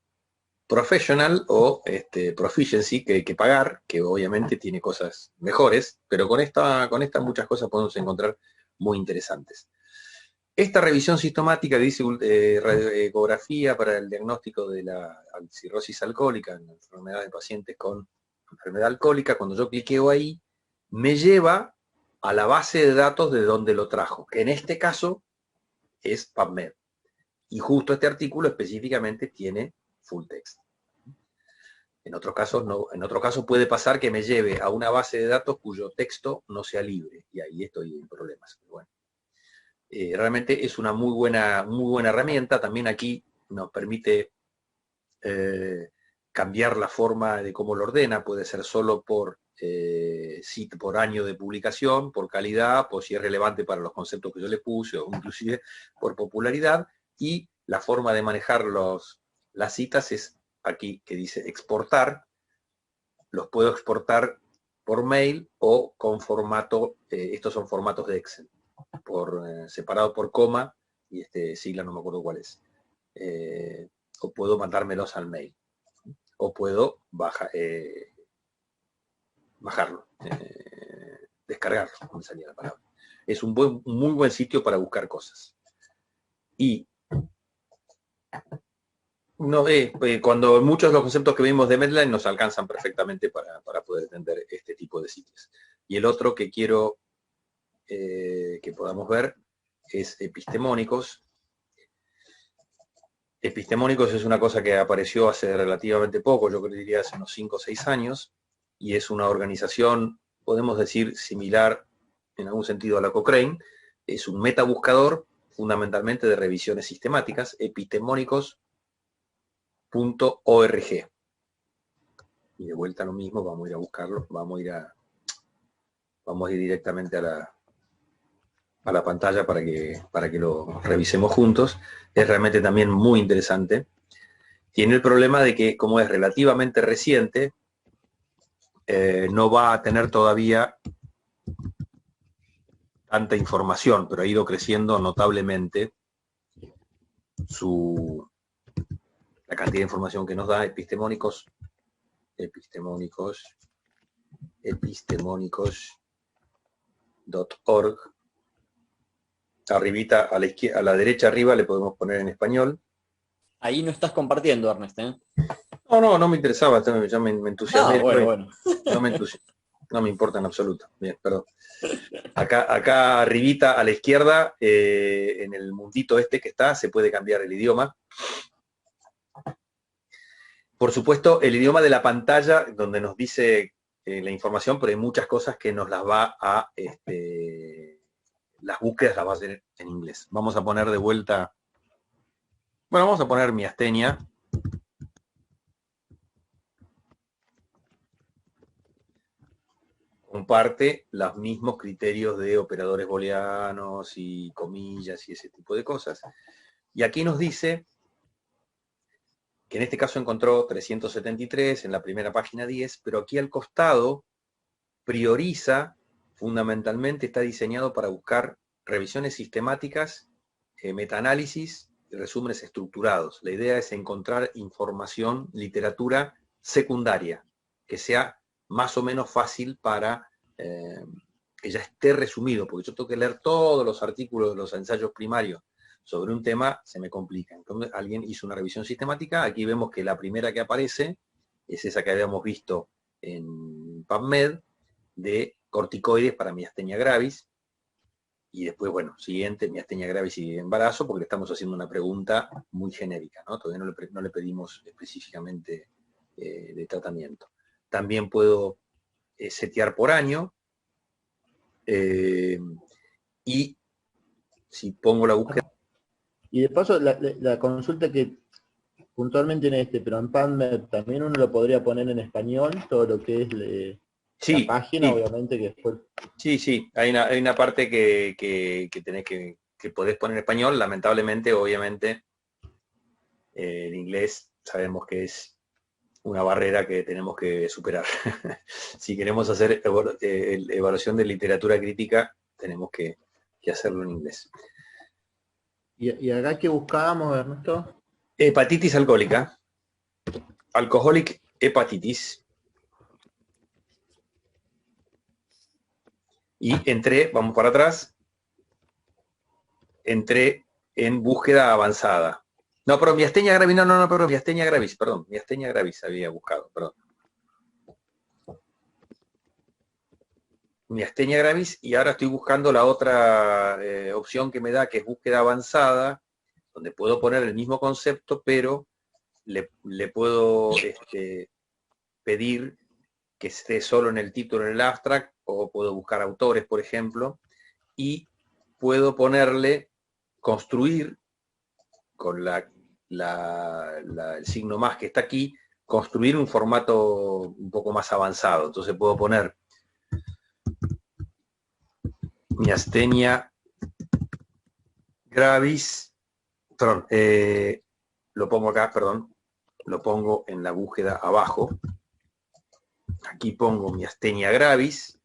professional o proficiency que hay que pagar, que obviamente tiene cosas mejores, pero con esta muchas cosas podemos encontrar muy interesantes. Esta revisión sistemática dice ecografía para el diagnóstico de la cirrosis alcohólica en la enfermedad de pacientes con enfermedad alcohólica. Cuando yo cliqueo ahí, me lleva a la base de datos de donde lo trajo, que en este caso es PubMed. Y justo este artículo específicamente tiene full text. En otros casos no, en otro caso puede pasar que me lleve a una base de datos cuyo texto no sea libre, y ahí estoy en problemas. Pero bueno, realmente es una muy buena herramienta. También aquí nos permite cambiar la forma de cómo lo ordena. Puede ser solo por año de publicación, por calidad, por si es relevante para los conceptos que yo le puse, o inclusive por popularidad. Y la forma de manejar las citas es aquí que dice exportar. Los puedo exportar por mail o con formato, estos son formatos de Excel, separado por coma, y sigla no me acuerdo cuál es. O puedo mandármelos al mail. O puedo bajarlo, descargarlo, no me salía la palabra. Es un muy buen sitio para buscar cosas. Y no, cuando muchos de los conceptos que vimos de Medline nos alcanzan perfectamente para poder entender este tipo de sitios. Y el otro que quiero que podamos ver es epistemónicos. Epistemónicos es una cosa que apareció hace relativamente poco, yo diría hace unos 5 o 6 años, y es una organización, podemos decir, similar en algún sentido a la Cochrane. Es un metabuscador fundamentalmente de revisiones sistemáticas, epistemónicos.org. Y de vuelta lo mismo, vamos a ir a buscarlo, vamos a ir directamente a la pantalla para que lo revisemos juntos. Es realmente también muy interesante. Tiene el problema de que, como es relativamente reciente, no va a tener todavía tanta información, pero ha ido creciendo notablemente la cantidad de información que nos da. epistemónicos.org. Arribita, a la derecha arriba le podemos poner en español. Ahí no estás compartiendo, Ernest, ¿eh? No me interesaba, ya me entusiasmé. Bueno. No me importa en absoluto. Bien, perdón. Acá arribita a la izquierda, en el mundito que está, se puede cambiar el idioma. Por supuesto, el idioma de la pantalla, donde nos dice la información, pero hay muchas cosas que nos las va a... las búsquedas las va a hacer en inglés. Vamos a poner de vuelta... Bueno, vamos a poner miastenia. Comparte los mismos criterios de operadores booleanos y comillas y ese tipo de cosas. Y aquí nos dice que en este caso encontró 373, en la primera página 10, pero aquí al costado prioriza, fundamentalmente está diseñado para buscar revisiones sistemáticas, metaanálisis y resúmenes estructurados. La idea es encontrar información, literatura secundaria, que sea más o menos fácil para que ya esté resumido, porque yo tengo que leer todos los artículos de los ensayos primarios sobre un tema, se me complica. Entonces alguien hizo una revisión sistemática, aquí vemos que la primera que aparece es esa que habíamos visto en PubMed, de corticoides para miastenia gravis, y después, bueno, siguiente, miastenia gravis y embarazo, porque le estamos haciendo una pregunta muy genérica, ¿no? Todavía no le pedimos específicamente de tratamiento. También puedo setear por año, y si pongo la búsqueda... Y de paso, la consulta que puntualmente en pero en PubMed también uno lo podría poner en español, todo lo que es sí, la página, sí. obviamente que después... Sí, hay una parte que tenés que podés poner en español, lamentablemente, obviamente, el inglés sabemos que es una barrera que tenemos que superar. Si queremos hacer evaluación de literatura crítica, tenemos que hacerlo en inglés. ¿Y acá qué buscábamos, Ernesto? Hepatitis alcohólica. Alcoholic hepatitis. Y entré, vamos para atrás, entré en búsqueda avanzada. No, pero miastenia gravis, pero miastenia gravis, perdón, miastenia gravis había buscado, perdón. Miastenia gravis, y ahora estoy buscando la otra opción que me da, que es búsqueda avanzada, donde puedo poner el mismo concepto, pero le puedo pedir que esté solo en el título, en el abstract, o puedo buscar autores, por ejemplo, y puedo ponerle construir con el signo más que está aquí, construir un formato un poco más avanzado. Entonces puedo poner miastenia gravis, perdón, lo pongo acá, perdón, lo pongo en la búsqueda abajo. Aquí pongo miastenia gravis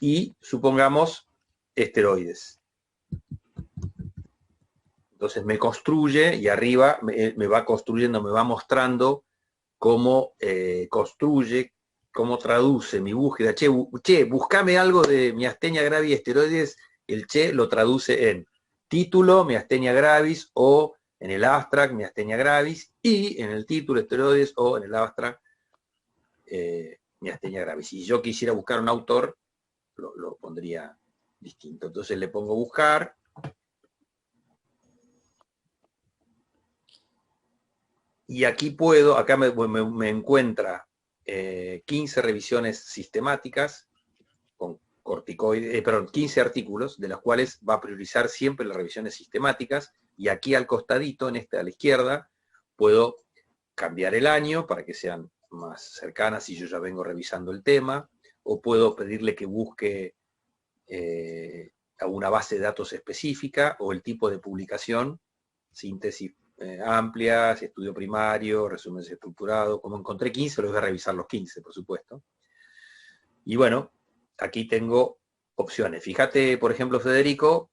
y supongamos esteroides. Entonces me construye y arriba me va construyendo, me va mostrando cómo construye, cómo traduce mi búsqueda. Che, buscame algo de miastenia gravis esteroides. El che lo traduce en título, miastenia gravis, o en el abstract, miastenia gravis, y en el título, esteroides, o en el abstract, miastenia gravis. Si yo quisiera buscar un autor, lo pondría distinto. Entonces le pongo buscar. Y aquí puedo, acá me encuentra 15 revisiones sistemáticas con corticoides, 15 artículos, de los cuales va a priorizar siempre las revisiones sistemáticas, y aquí al costadito, a la izquierda, puedo cambiar el año para que sean más cercanas si yo ya vengo revisando el tema, o puedo pedirle que busque una base de datos específica, o el tipo de publicación, síntesis amplias, estudio primario, resumen estructurado. Como encontré 15, los voy a revisar los 15, por supuesto. Y bueno, aquí tengo opciones. Fíjate, por ejemplo, Federico,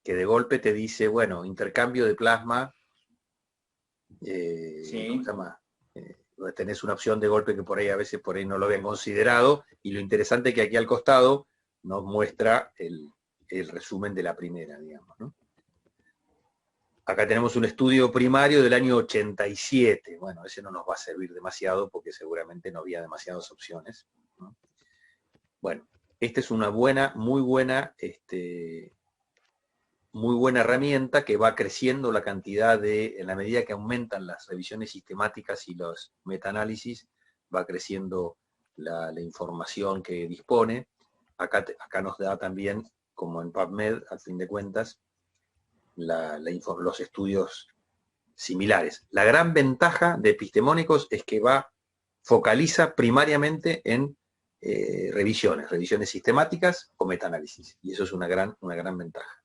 que de golpe te dice, bueno, intercambio de plasma, Sí. ¿cómo se llama? Tenés una opción de golpe que por ahí a veces no lo habían considerado, y lo interesante es que aquí al costado nos muestra el resumen de la primera, digamos, ¿no? Acá tenemos un estudio primario del año 87. Bueno, ese no nos va a servir demasiado porque seguramente no había demasiadas opciones, ¿no? Bueno, esta es una muy buena herramienta que va creciendo la cantidad en la medida que aumentan las revisiones sistemáticas y los metaanálisis, va creciendo la información que dispone. Acá nos da también, como en PubMed, al fin de cuentas, los estudios similares. La gran ventaja de epistemónicos es que focaliza primariamente en revisiones sistemáticas o metaanálisis, y eso es una gran ventaja.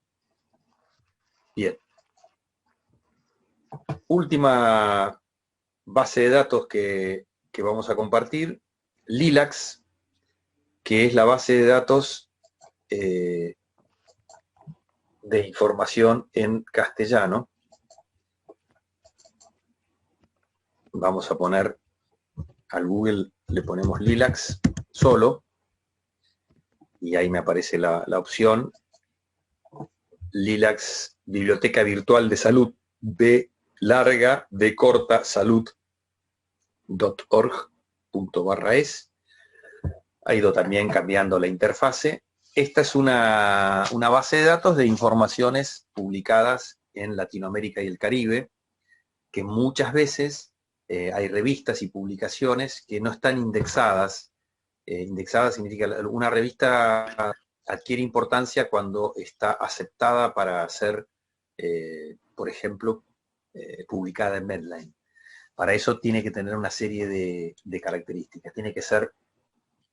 Bien. Última base de datos que vamos a compartir, LILACS, que es la base de datos de información en castellano. Vamos a poner al Google, le ponemos LILACS solo, y ahí me aparece la opción LILACS Biblioteca Virtual de Salud, B larga, B corta, salud.org.es. Ha ido también cambiando la interfase. Esta es una base de datos de informaciones publicadas en Latinoamérica y el Caribe, que muchas veces hay revistas y publicaciones que no están indexadas. Indexada significa una revista adquiere importancia cuando está aceptada para ser, por ejemplo, publicada en Medline. Para eso tiene que tener una serie de características. Tiene que ser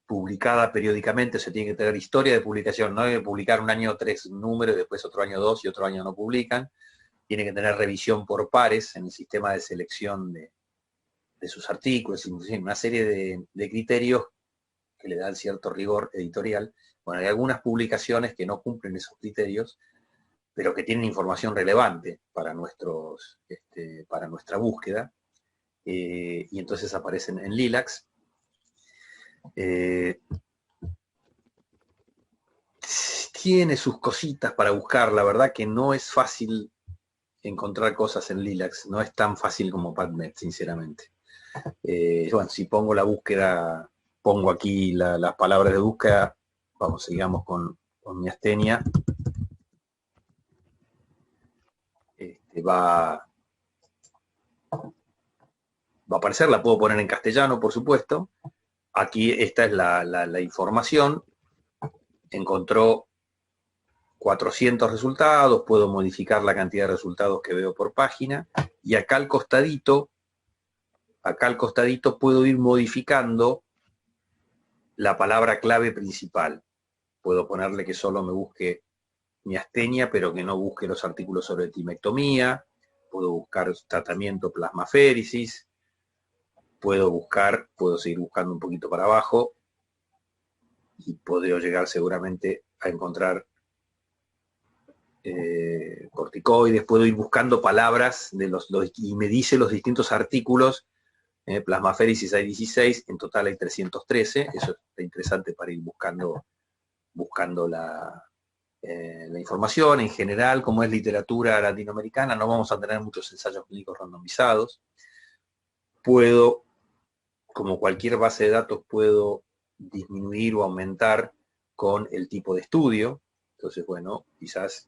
publicada periódicamente, o sea, tiene que tener historia de publicación. No debe publicar un año 3 números, después otro año 2 y otro año no publican. Tiene que tener revisión por pares en el sistema de selección de sus artículos, una serie de criterios que le dan cierto rigor editorial. Bueno, hay algunas publicaciones que no cumplen esos criterios, pero que tienen información relevante para nuestra búsqueda, y entonces aparecen en LILACS. Tiene sus cositas para buscar, la verdad que no es fácil encontrar cosas en LILACS, no es tan fácil como PubMed, sinceramente. Bueno, si pongo la búsqueda, pongo aquí las palabras de búsqueda, vamos, sigamos con miastenia. Va a aparecer, la puedo poner en castellano, por supuesto. Aquí esta es la información. Encontró 400 resultados, puedo modificar la cantidad de resultados que veo por página, y acá al costadito puedo ir modificando la palabra clave principal. Puedo ponerle que solo me busque miastenia, pero que no busque los artículos sobre timectomía. Puedo buscar tratamiento plasmaféresis. Puedo seguir buscando un poquito para abajo, y puedo llegar seguramente a encontrar corticoides. Puedo ir buscando palabras y me dice los distintos artículos. Plasmaféresis hay 16, en total hay 313. Eso está interesante para ir buscando la información. En general, como es literatura latinoamericana, no vamos a tener muchos ensayos clínicos randomizados. Puedo, como cualquier base de datos, puedo disminuir o aumentar con el tipo de estudio. Entonces, bueno, quizás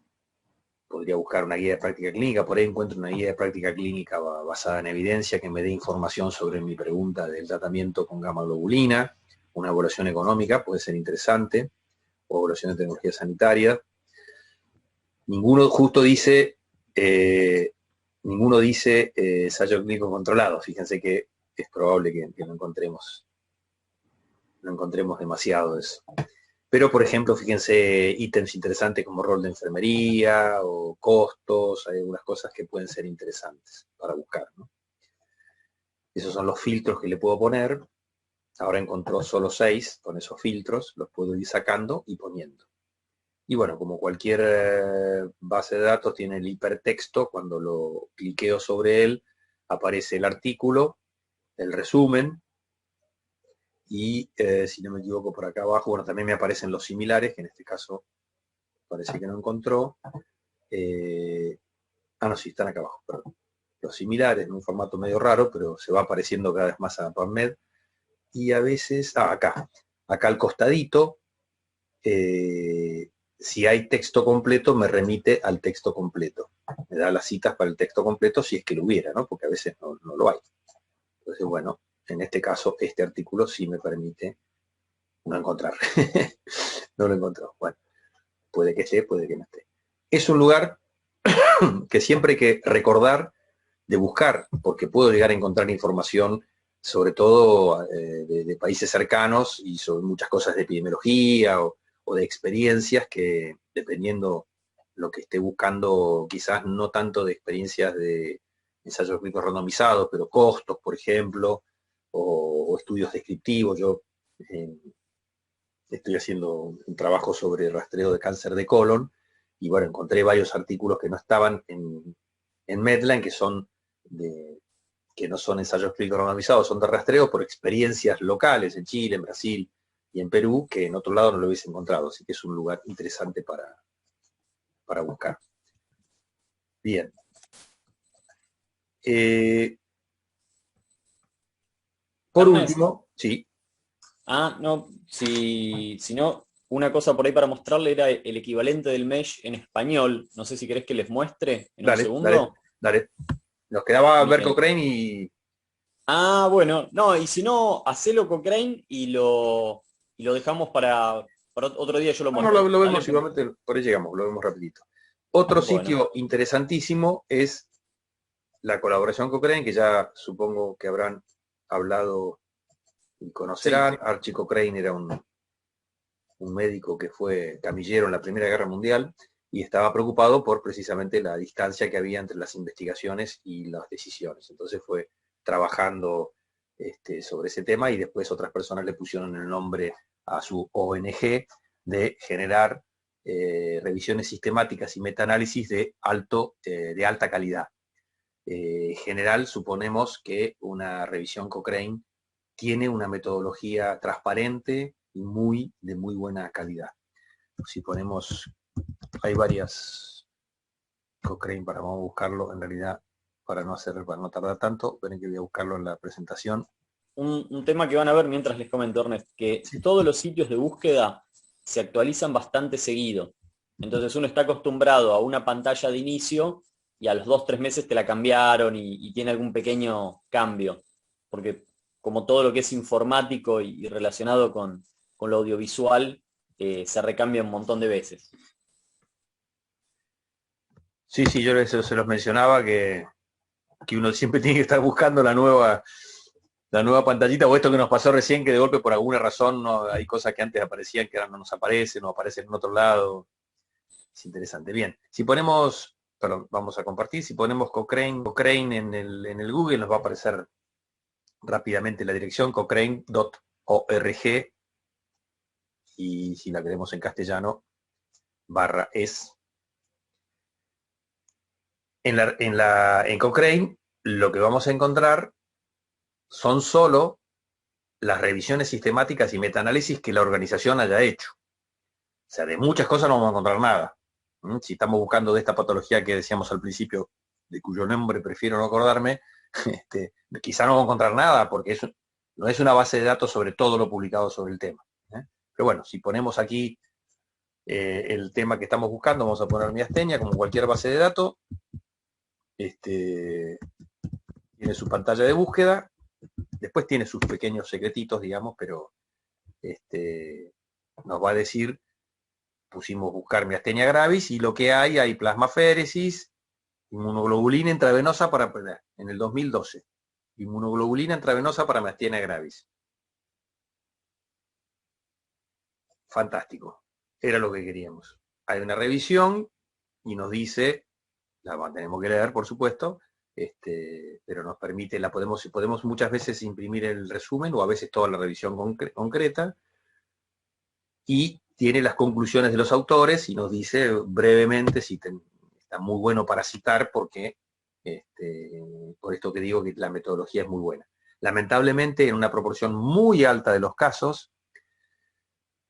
podría buscar una guía de práctica clínica, por ahí encuentro una guía de práctica clínica basada en evidencia que me dé información sobre mi pregunta del tratamiento con gamma globulina. Una evaluación económica puede ser interesante, o evaluación de tecnología sanitaria. Ninguno dice ensayo clínico controlado. Fíjense que es probable que no encontremos demasiado de eso. Pero, por ejemplo, fíjense ítems interesantes como rol de enfermería o costos. Hay algunas cosas que pueden ser interesantes para buscar, ¿no? Esos son los filtros que le puedo poner. Ahora encontró solo 6 con esos filtros. Los puedo ir sacando y poniendo. Y bueno, como cualquier base de datos, tiene el hipertexto. Cuando lo cliqueo sobre él, aparece el artículo, el resumen. Y si no me equivoco, por acá abajo, bueno, también me aparecen los similares, que en este caso parece que no encontró. No, sí, están acá abajo, perdón. Los similares, en un formato medio raro, pero se va apareciendo cada vez más a PubMed. Y a veces, acá al costadito, si hay texto completo, me remite al texto completo. Me da las citas para el texto completo si es que lo hubiera, ¿no? Porque a veces no lo hay. Entonces, bueno, en este caso, este artículo sí me permite no encontrar. No lo encontró. Bueno, puede que esté, puede que no esté. Es un lugar que siempre hay que recordar de buscar, porque puedo llegar a encontrar información, sobre todo de países cercanos, y sobre muchas cosas de epidemiología o de experiencias que, dependiendo lo que esté buscando, quizás no tanto de experiencias de ensayos clínicos randomizados, pero costos, por ejemplo, o estudios descriptivos. Yo estoy haciendo un trabajo sobre rastreo de cáncer de colon, y bueno, encontré varios artículos que no estaban en Medline, que no son ensayos clínicos randomizados, son de rastreo por experiencias locales en Chile, en Brasil y en Perú, que en otro lado no lo hubiese encontrado, así que es un lugar interesante para buscar. Bien. Por último, sí. No, si no, una cosa por ahí para mostrarle era el equivalente del mesh en español. No sé si querés que les muestre en un segundo. Dale. Nos quedaba ver Cochrane y... Bueno, no, y si no, hacelo Cochrane y lo dejamos para otro día, yo lo muestro. No, lo vemos igualmente, por ahí llegamos, lo vemos rapidito. Otro sitio interesantísimo es la colaboración Cochrane, que ya supongo que habrán hablado y conocerán. Sí. Archie Cochrane era un médico que fue camillero en la Primera Guerra Mundial y estaba preocupado por precisamente la distancia que había entre las investigaciones y las decisiones. Entonces fue trabajando sobre ese tema, y después otras personas le pusieron el nombre a su ONG de generar revisiones sistemáticas y metaanálisis de alta calidad. En general, suponemos que una revisión Cochrane tiene una metodología transparente y de muy buena calidad. Si ponemos, hay varias Cochrane, vamos a buscarlo, en realidad, para no tardar tanto, ven que voy a buscarlo en la presentación. Un tema que van a ver mientras les comento, Ernest, que todos los sitios de búsqueda se actualizan bastante seguido. Entonces uno está acostumbrado a una pantalla de inicio y a los 2-3 meses te la cambiaron y tiene algún pequeño cambio. Porque como todo lo que es informático y relacionado con lo audiovisual, se recambia un montón de veces. Sí, yo se los mencionaba que uno siempre tiene que estar buscando la nueva pantallita, o esto que nos pasó recién, que de golpe por alguna razón hay cosas que antes aparecían que ahora no nos aparecen, o aparecen en otro lado. Es interesante. Bien, si ponemos, perdón, vamos a compartir, si ponemos Cochrane en el Google, nos va a aparecer rápidamente la dirección cochrane.org, y si la queremos en castellano, /es. En Cochrane lo que vamos a encontrar son solo las revisiones sistemáticas y metaanálisis que la organización haya hecho. O sea, de muchas cosas no vamos a encontrar nada. Si estamos buscando de esta patología que decíamos al principio, de cuyo nombre prefiero no acordarme, quizá no vamos a encontrar nada, porque no es una base de datos sobre todo lo publicado sobre el tema. Pero bueno, si ponemos aquí el tema que estamos buscando, vamos a poner miastenia como cualquier base de datos. Tiene su pantalla de búsqueda, después tiene sus pequeños secretitos, digamos, pero nos va a decir, pusimos buscar miastenia gravis, y lo que hay plasmaféresis, inmunoglobulina intravenosa en el 2012, inmunoglobulina intravenosa para miastenia gravis. Fantástico, era lo que queríamos. Hay una revisión y nos dice, la tenemos que leer, por supuesto, pero nos permite, podemos muchas veces imprimir el resumen, o a veces toda la revisión concreta, y tiene las conclusiones de los autores y nos dice brevemente si está muy bueno para citar, porque por esto que digo que la metodología es muy buena. Lamentablemente, en una proporción muy alta de los casos,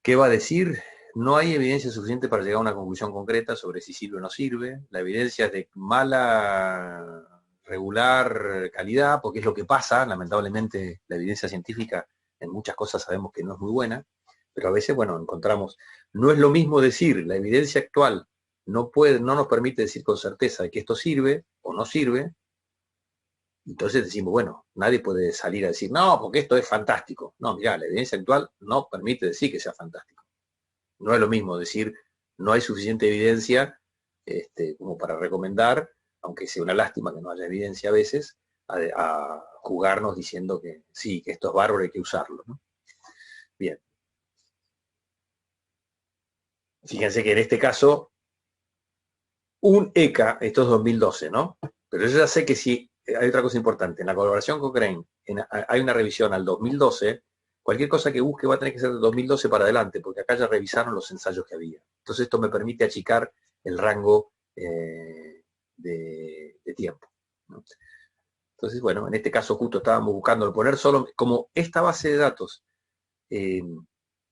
¿qué va a decir? No hay evidencia suficiente para llegar a una conclusión concreta sobre si sirve o no sirve. La evidencia es de mala, regular calidad, porque es lo que pasa. Lamentablemente, la evidencia científica en muchas cosas sabemos que no es muy buena, pero a veces, bueno, encontramos, no es lo mismo decir, la evidencia actual no nos permite decir con certeza que esto sirve o no sirve. Entonces decimos, bueno, nadie puede salir a decir, no, porque esto es fantástico. No, mirá, la evidencia actual no permite decir que sea fantástico. No es lo mismo decir, no hay suficiente evidencia como para recomendar, aunque sea una lástima que no haya evidencia a veces, a jugarnos diciendo que sí, que esto es bárbaro y hay que usarlo, ¿no? Bien. Fíjense que en este caso, un ECA, esto es 2012, ¿no? Pero yo ya sé que si hay otra cosa importante. En la colaboración Cochrane hay una revisión al 2012. Cualquier cosa que busque va a tener que ser del 2012 para adelante, porque acá ya revisaron los ensayos que había. Entonces esto me permite achicar el rango de tiempo, ¿no? Entonces, bueno, en este caso justo estábamos buscando poner solo, como esta base de datos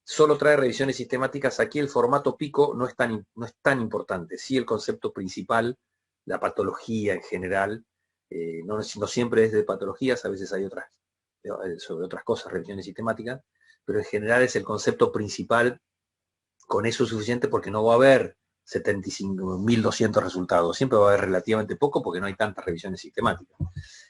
solo trae revisiones sistemáticas, aquí el formato pico no es tan importante. Sí, el concepto principal, la patología en general, no siempre es de patologías, a veces hay otras, sobre otras cosas, revisiones sistemáticas, pero en general es el concepto principal. Con eso es suficiente porque no va a haber 75.200 resultados, siempre va a haber relativamente poco porque no hay tantas revisiones sistemáticas.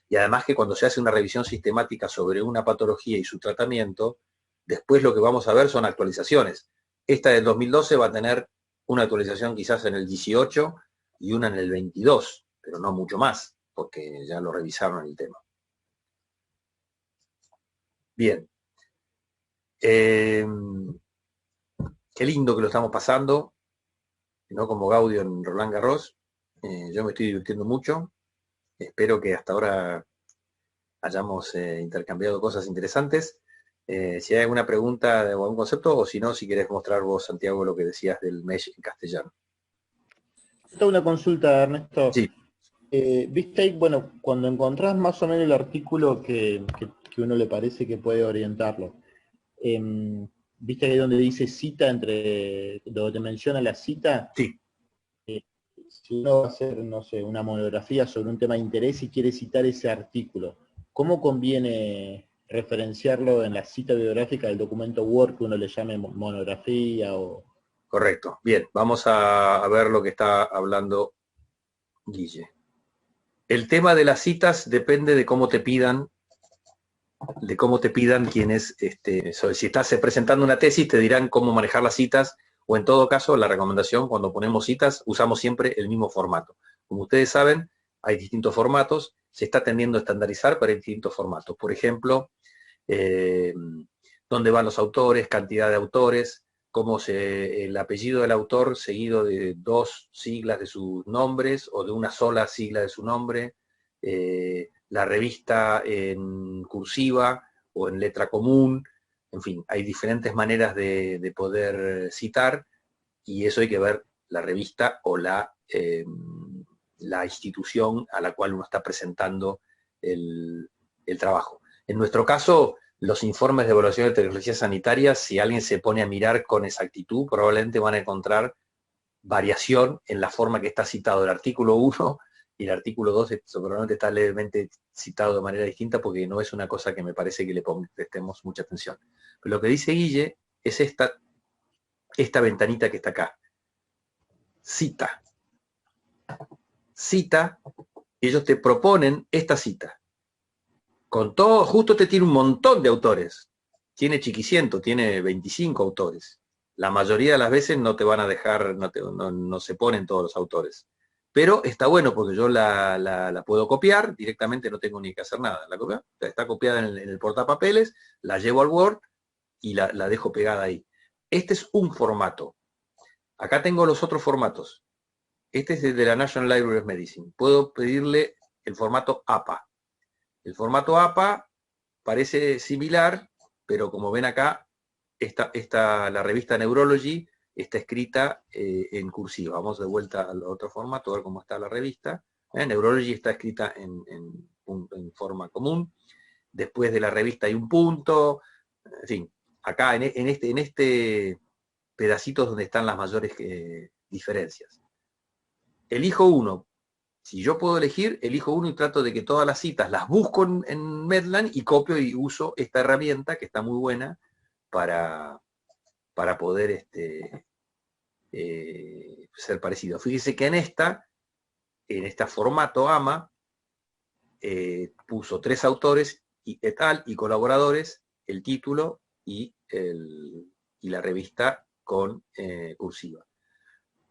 Y además que cuando se hace una revisión sistemática sobre una patología y su tratamiento, después lo que vamos a ver son actualizaciones. Esta del 2012 va a tener una actualización quizás en el 18 y una en el 22, pero no mucho más, porque ya lo revisaron el tema. Bien. Qué lindo que lo estamos pasando, ¿no? Como Gaudio en Roland Garros. Yo me estoy divirtiendo mucho. Espero que hasta ahora hayamos intercambiado cosas interesantes. Si hay alguna pregunta o algún concepto, o si no, si querés mostrar vos, Santiago, lo que decías del mesh en castellano. Tengo una consulta, Ernesto. Sí. Viste ahí, bueno, cuando encontrás más o menos el artículo que uno le parece que puede orientarlo, viste ahí donde dice cita, donde te menciona la cita. Sí. Si uno va a hacer, no sé, una monografía sobre un tema de interés y quiere citar ese artículo, ¿cómo conviene referenciarlo en la cita bibliográfica del documento Word que uno le llame monografía o...? Correcto. Bien, vamos a ver lo que está hablando Guille. El tema de las citas depende de cómo te pidan quienes, si estás presentando una tesis, te dirán cómo manejar las citas, o en todo caso, la recomendación, cuando ponemos citas, usamos siempre el mismo formato. Como ustedes saben, hay distintos formatos, se está tendiendo a estandarizar, pero hay distintos formatos. Por ejemplo, dónde van los autores, cantidad de autores, el apellido del autor seguido de 2 siglas de sus nombres o de una sola sigla de su nombre, la revista en cursiva o en letra común, en fin, hay diferentes maneras de poder citar, y eso hay que ver la revista o la institución a la cual uno está presentando el trabajo. En nuestro caso, los informes de evaluación de tecnologías sanitarias, si alguien se pone a mirar con exactitud, probablemente van a encontrar variación en la forma que está citado el artículo 1 y el artículo 2, probablemente está levemente citado de manera distinta, porque no es una cosa que me parece que le prestemos mucha atención. Pero lo que dice Guille es esta ventanita que está acá. Cita. Cita, ellos te proponen esta cita. Con todo, justo te tiene un montón de autores. Tiene chiquiciento, tiene 25 autores. La mayoría de las veces no te van a dejar, no se ponen todos los autores. Pero está bueno porque yo la puedo copiar, directamente no tengo ni que hacer nada. Está copiada en el portapapeles, la llevo al Word y la dejo pegada ahí. Este es un formato. Acá tengo los otros formatos. Este es de la National Library of Medicine. Puedo pedirle el formato APA. El formato APA parece similar, pero como ven acá, la revista Neurology está escrita en cursiva. Vamos de vuelta al otro formato, a ver cómo está la revista. Neurology está escrita en forma común. Después de la revista hay un punto. En fin, acá en este pedacito es donde están las mayores diferencias. Elijo uno. Si yo puedo elegir, elijo uno y trato de que todas las citas las busco en Medline y copio y uso esta herramienta que está muy buena para poder ser parecido. Fíjese que en este formato AMA puso 3 autores y colaboradores, el título y la revista con cursiva.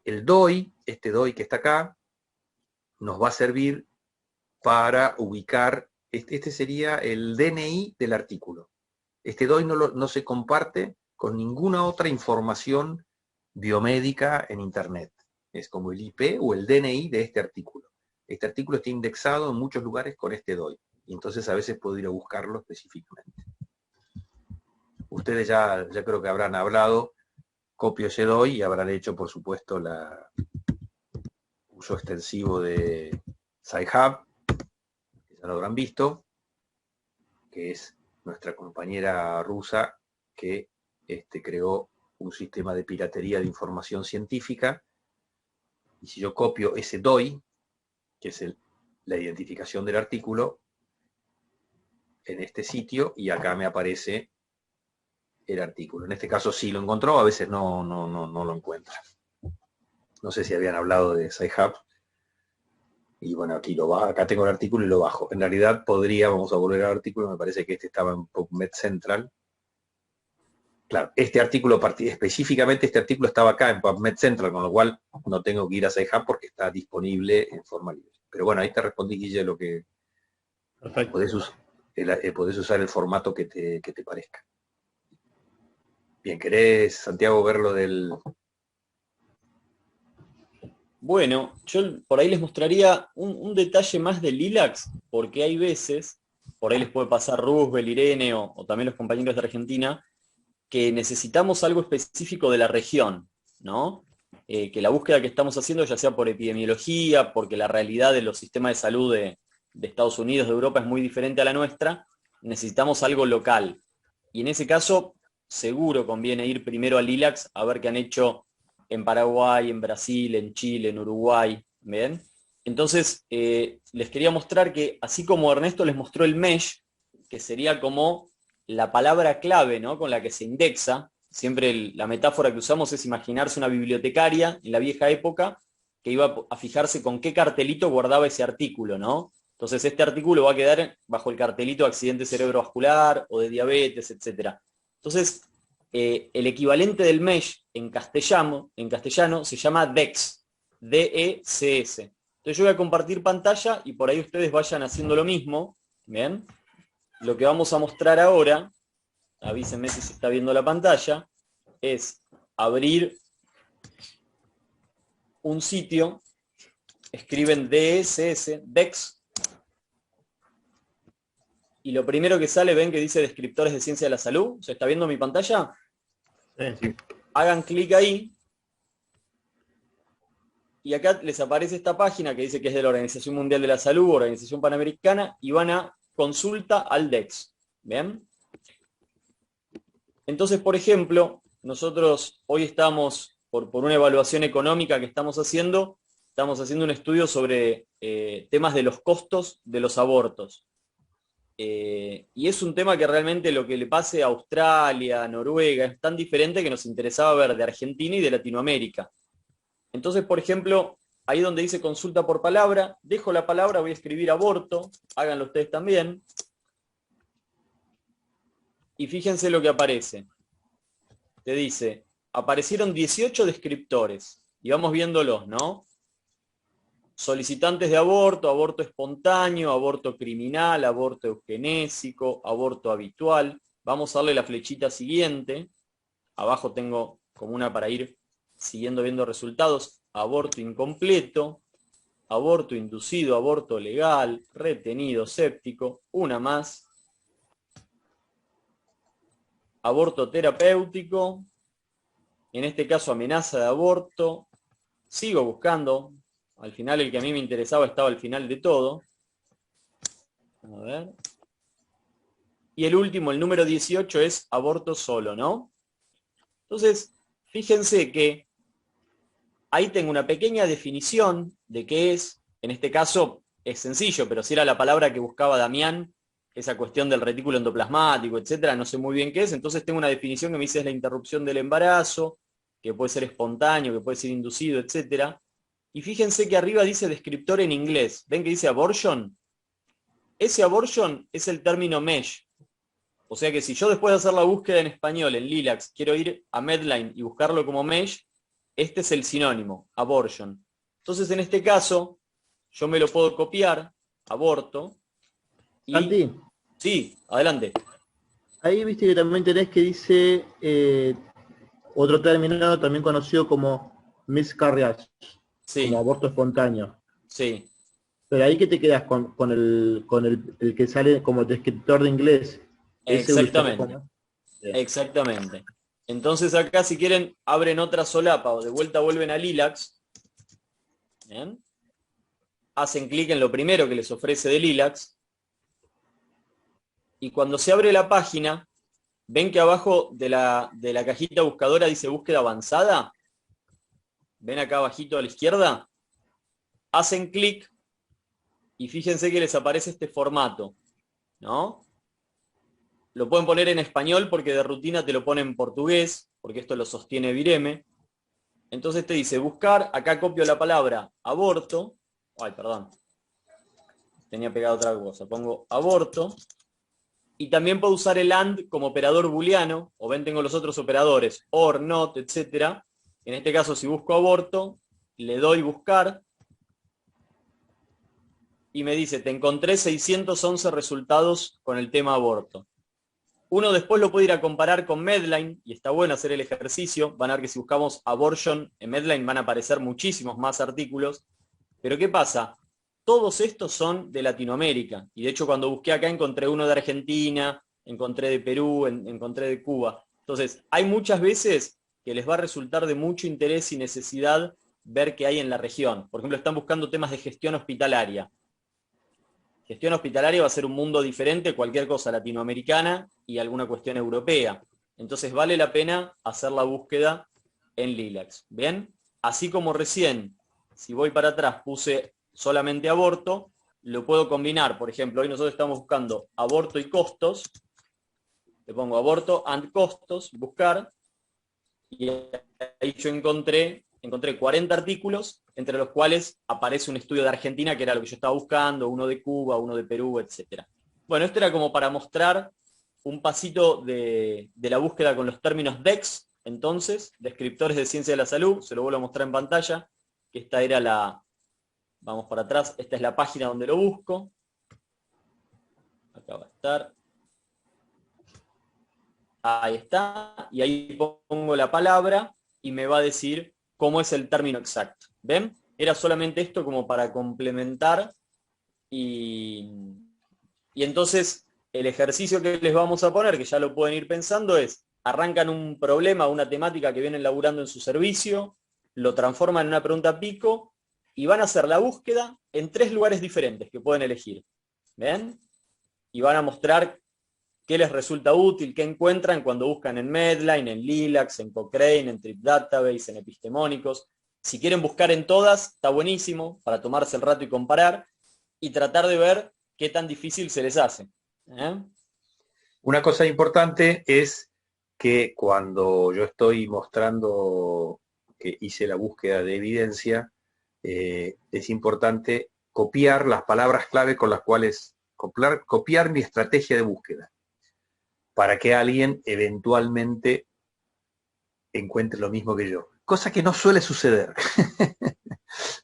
El DOI, este DOI que está acá, nos va a servir para ubicar, este sería el DNI del artículo. Este DOI no se comparte con ninguna otra información biomédica en Internet. Es como el IP o el DNI de este artículo. este artículo está indexado en muchos lugares con este DOI. Y entonces a veces puedo ir a buscarlo específicamente. Ustedes ya creo que habrán hablado, copio ese DOI y habrán hecho, por supuesto, el uso extensivo de Sci-Hub, que ya lo habrán visto, que es nuestra compañera rusa que creó un sistema de piratería de información científica. Y si yo copio ese DOI, que es la identificación del artículo, en este sitio, y acá me aparece el artículo. En este caso sí lo encontró, a veces no lo encuentra. No sé si habían hablado de Sci-Hub. Y bueno, aquí acá tengo el artículo y lo bajo. En realidad vamos a volver al artículo, me parece que este estaba en PubMed Central. Claro, específicamente este artículo estaba acá en PubMed Central, con lo cual no tengo que ir a Sci-Hub porque está disponible en forma libre. Pero bueno, ahí te respondí, Guille, lo que podés usar el formato que te parezca. Bien, ¿querés, Santiago, ver lo del...? Bueno, yo por ahí les mostraría un detalle más del LILAX, porque hay veces, por ahí les puede pasar Roosevelt, Irene o también los compañeros de Argentina, que necesitamos algo específico de la región, ¿no? Que la búsqueda que estamos haciendo, ya sea por epidemiología, porque la realidad de los sistemas de salud de Estados Unidos, de Europa, es muy diferente a la nuestra, necesitamos algo local. Y en ese caso, seguro conviene ir primero al LILAX a ver qué han hecho en Paraguay, en Brasil, en Chile, en Uruguay, ¿bien? Entonces, les quería mostrar que, así como Ernesto les mostró el mesh, que sería como la palabra clave, ¿no?, con la que se indexa, siempre la metáfora que usamos es imaginarse una bibliotecaria en la vieja época que iba a fijarse con qué cartelito guardaba ese artículo, ¿no? Entonces este artículo va a quedar bajo el cartelito de accidente cerebrovascular o de diabetes, etc. Entonces, el equivalente del mesh en castellano se llama DECS, D-E-C-S. Entonces yo voy a compartir pantalla y por ahí ustedes vayan haciendo lo mismo, ¿bien? Lo que vamos a mostrar ahora, avísenme si se está viendo la pantalla, es abrir un sitio, escriben DSS, DEX, y lo primero que sale, ven que dice descriptores de ciencia de la salud. ¿Se está viendo mi pantalla? Sí. Hagan clic ahí, y acá les aparece esta página que dice que es de la Organización Mundial de la Salud, Organización Panamericana, y van a consulta al DEX. ¿Bien? Entonces, por ejemplo, nosotros hoy estamos, por una evaluación económica que estamos haciendo un estudio sobre temas de los costos de los abortos. Y es un tema que realmente lo que le pase a Australia, a Noruega, es tan diferente que nos interesaba ver de Argentina y de Latinoamérica. Entonces, por ejemplo, ahí donde dice consulta por palabra, dejo la palabra, voy a escribir aborto, háganlo ustedes también. Y fíjense lo que aparece. Te dice, aparecieron 18 descriptores. Y vamos viéndolos, ¿no? Solicitantes de aborto, aborto espontáneo, aborto criminal, aborto eugenésico, aborto habitual. Vamos a darle la flechita siguiente. Abajo tengo como una para ir siguiendo viendo resultados. Aborto incompleto, aborto inducido, aborto legal, retenido, séptico. Una más. Aborto terapéutico, en este caso amenaza de aborto. Sigo buscando, al final el que a mí me interesaba estaba al final de todo. A ver. Y el último, el número 18, es aborto solo, ¿no? Entonces, fíjense que ahí tengo una pequeña definición de qué es. En este caso es sencillo, pero si era la palabra que buscaba Damián, esa cuestión del retículo endoplasmático, etcétera, no sé muy bien qué es. Entonces tengo una definición que me dice es la interrupción del embarazo, que puede ser espontáneo, que puede ser inducido, etcétera. Y fíjense que arriba dice descriptor en inglés. ¿Ven que dice abortion? Ese abortion es el término mesh. O sea que si yo después de hacer la búsqueda en español, en LILAX, quiero ir a Medline y buscarlo como mesh, este es el sinónimo, abortion. Entonces en este caso, yo me lo puedo copiar, aborto. Y... Santi. Sí, adelante. Ahí viste que también tenés que dice otro término también conocido como miscarriage, sí, como aborto espontáneo. Sí. Pero ahí que te quedas con el que sale como descriptor de inglés. Exactamente. Exactamente. Entonces acá, si quieren, abren otra solapa o de vuelta vuelven a Lilacs. ¿Bien? Hacen clic en lo primero que les ofrece de Lilacs. Y cuando se abre la página, ven que abajo de la cajita buscadora dice búsqueda avanzada. ¿Ven acá abajito a la izquierda? Hacen clic y fíjense que les aparece este formato, ¿no? Lo pueden poner en español porque de rutina te lo pone en portugués, porque esto lo sostiene Vireme. Entonces te dice buscar, acá copio la palabra aborto. Ay, perdón. Tenía pegado otra cosa. Pongo aborto. Y también puedo usar el AND como operador booleano, o ven tengo los otros operadores, OR, NOT, etc. En este caso, si busco aborto, le doy buscar, y me dice, te encontré 611 resultados con el tema aborto. Uno después lo puede ir a comparar con Medline, y está bueno hacer el ejercicio. Van a ver que si buscamos abortion en Medline van a aparecer muchísimos más artículos. Pero ¿qué pasa? Todos estos son de Latinoamérica. Y de hecho cuando busqué acá encontré uno de Argentina, encontré de Perú, encontré de Cuba. Entonces, hay muchas veces que les va a resultar de mucho interés y necesidad ver qué hay en la región. Por ejemplo, están buscando temas de gestión hospitalaria. Gestión hospitalaria va a ser un mundo diferente, cualquier cosa latinoamericana y alguna cuestión europea. Entonces vale la pena hacer la búsqueda en Lilacs. ¿Bien? Así como recién, si voy para atrás, puse solamente aborto, lo puedo combinar. Por ejemplo, hoy nosotros estamos buscando aborto y costos. Le pongo aborto and costos, buscar, y ahí yo encontré 40 artículos, entre los cuales aparece un estudio de Argentina, que era lo que yo estaba buscando, uno de Cuba, uno de Perú, etc. Bueno, esto era como para mostrar un pasito de la búsqueda con los términos DEX, entonces, descriptores de ciencia de la salud. Se lo vuelvo a mostrar en pantalla, que esta era la... Vamos para atrás, esta es la página donde lo busco. Acá va a estar. Ahí está, y ahí pongo la palabra y me va a decir cómo es el término exacto. ¿Ven? Era solamente esto como para complementar y entonces el ejercicio que les vamos a poner, que ya lo pueden ir pensando, es arrancan un problema, una temática que vienen laburando en su servicio, lo transforman en una pregunta pico y van a hacer la búsqueda en 3 lugares diferentes que pueden elegir. ¿Ven? Y van a mostrar qué les resulta útil, qué encuentran cuando buscan en Medline, en Lilacs, en Cochrane, en Trip Database, en Epistemónicos. Si quieren buscar en todas, está buenísimo para tomarse el rato y comparar y tratar de ver qué tan difícil se les hace. Una cosa importante es que cuando yo estoy mostrando que hice la búsqueda de evidencia, es importante copiar las palabras clave con las cuales, copiar mi estrategia de búsqueda, para que alguien eventualmente encuentre lo mismo que yo. Cosa que no suele suceder.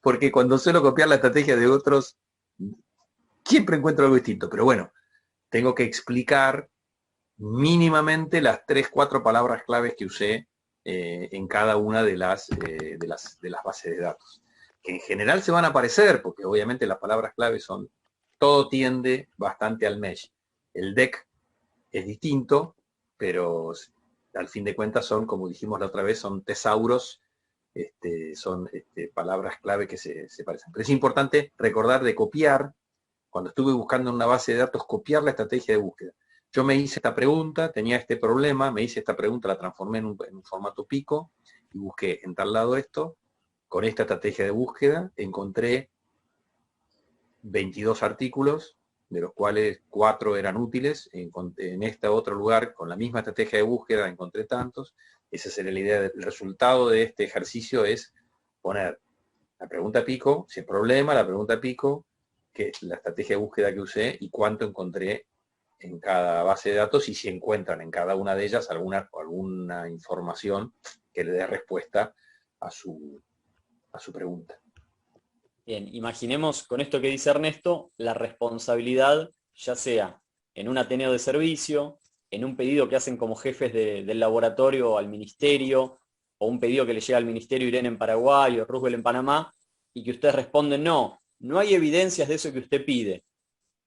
Porque cuando suelo copiar la estrategia de otros, siempre encuentro algo distinto. Pero bueno, tengo que explicar mínimamente las 3, 4 palabras claves que usé en cada una de las bases de datos. Que en general se van a aparecer, porque obviamente las palabras claves son, todo tiende bastante al mesh. El DEC es distinto, pero al fin de cuentas son, como dijimos la otra vez, son tesauros, son palabras clave que se parecen. Pero es importante recordar de copiar, cuando estuve buscando en una base de datos, copiar la estrategia de búsqueda. Yo me hice esta pregunta, tenía este problema, me hice esta pregunta, la transformé en un formato pico y busqué en tal lado esto. Con esta estrategia de búsqueda encontré 22 artículos, de los cuales 4 eran útiles. En este otro lugar, con la misma estrategia de búsqueda, encontré tantos. Esa sería la idea. El resultado de este ejercicio es poner la pregunta pico, si es problema, la pregunta pico, que es la estrategia de búsqueda que usé y cuánto encontré en cada base de datos y si encuentran en cada una de ellas alguna información que le dé respuesta a su pregunta. Bien, imaginemos con esto que dice Ernesto, la responsabilidad, ya sea en un ateneo de servicio, en un pedido que hacen como jefes del laboratorio al ministerio, o un pedido que le llega al ministerio Irene en Paraguay o Roosevelt en Panamá, y que ustedes responden, no, no hay evidencias de eso que usted pide.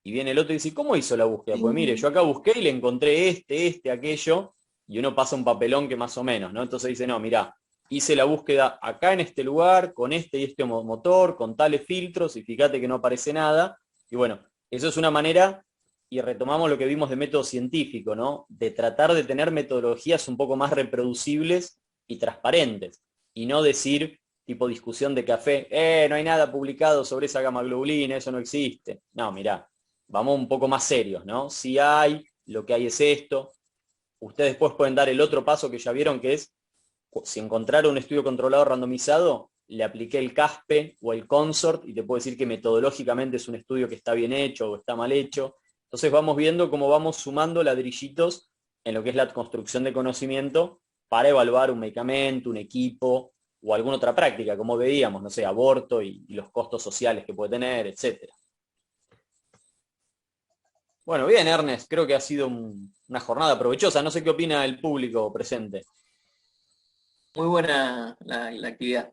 Y viene el otro y dice, ¿cómo hizo la búsqueda? Pues mire, yo acá busqué y le encontré aquello, y uno pasa un papelón que más o menos, ¿no? Entonces dice, no, mirá, hice la búsqueda acá en este lugar, con este y este motor, con tales filtros, y fíjate que no aparece nada. Y bueno, eso es una manera, y retomamos lo que vimos de método científico, ¿no? De tratar de tener metodologías un poco más reproducibles y transparentes, y no decir, tipo discusión de café, no hay nada publicado sobre esa gamma globulina, eso no existe. No, mirá, vamos un poco más serios, ¿no? Si hay, lo que hay es esto. Ustedes después pueden dar el otro paso que ya vieron, que es, si encontraron un estudio controlado randomizado, le apliqué el CASPE o el CONSORT y te puedo decir que metodológicamente es un estudio que está bien hecho o está mal hecho. Entonces vamos viendo cómo vamos sumando ladrillitos en lo que es la construcción de conocimiento para evaluar un medicamento, un equipo o alguna otra práctica, como veíamos, no sé, aborto y los costos sociales que puede tener, etcétera. Bueno, bien, Ernest, creo que ha sido una jornada provechosa. No sé qué opina el público presente. Muy buena la actividad.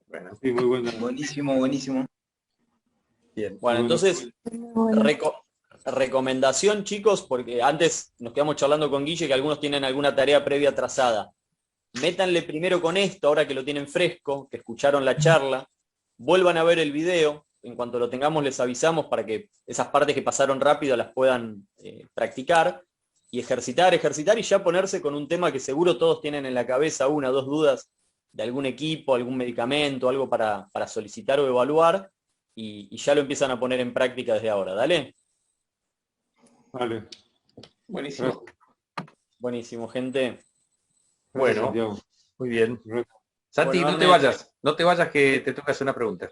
Bueno, Sí, muy bueno. Buenísimo, buenísimo. Bien, bueno, entonces, recomendación, chicos, porque antes nos quedamos charlando con Guille que algunos tienen alguna tarea previa trazada. Métanle primero con esto, ahora que lo tienen fresco, que escucharon la charla, vuelvan a ver el video. En cuanto lo tengamos les avisamos para que esas partes que pasaron rápido las puedan practicar y ejercitar y ya ponerse con un tema que seguro todos tienen en la cabeza, una o dos dudas de algún equipo, algún medicamento, algo para solicitar o evaluar y ya lo empiezan a poner en práctica desde ahora. ¿Dale? Vale. Buenísimo. Buenísimo, gente. bueno, Santiago. muy bien. Santi, Bueno, no te vayas que te toca hacer una pregunta.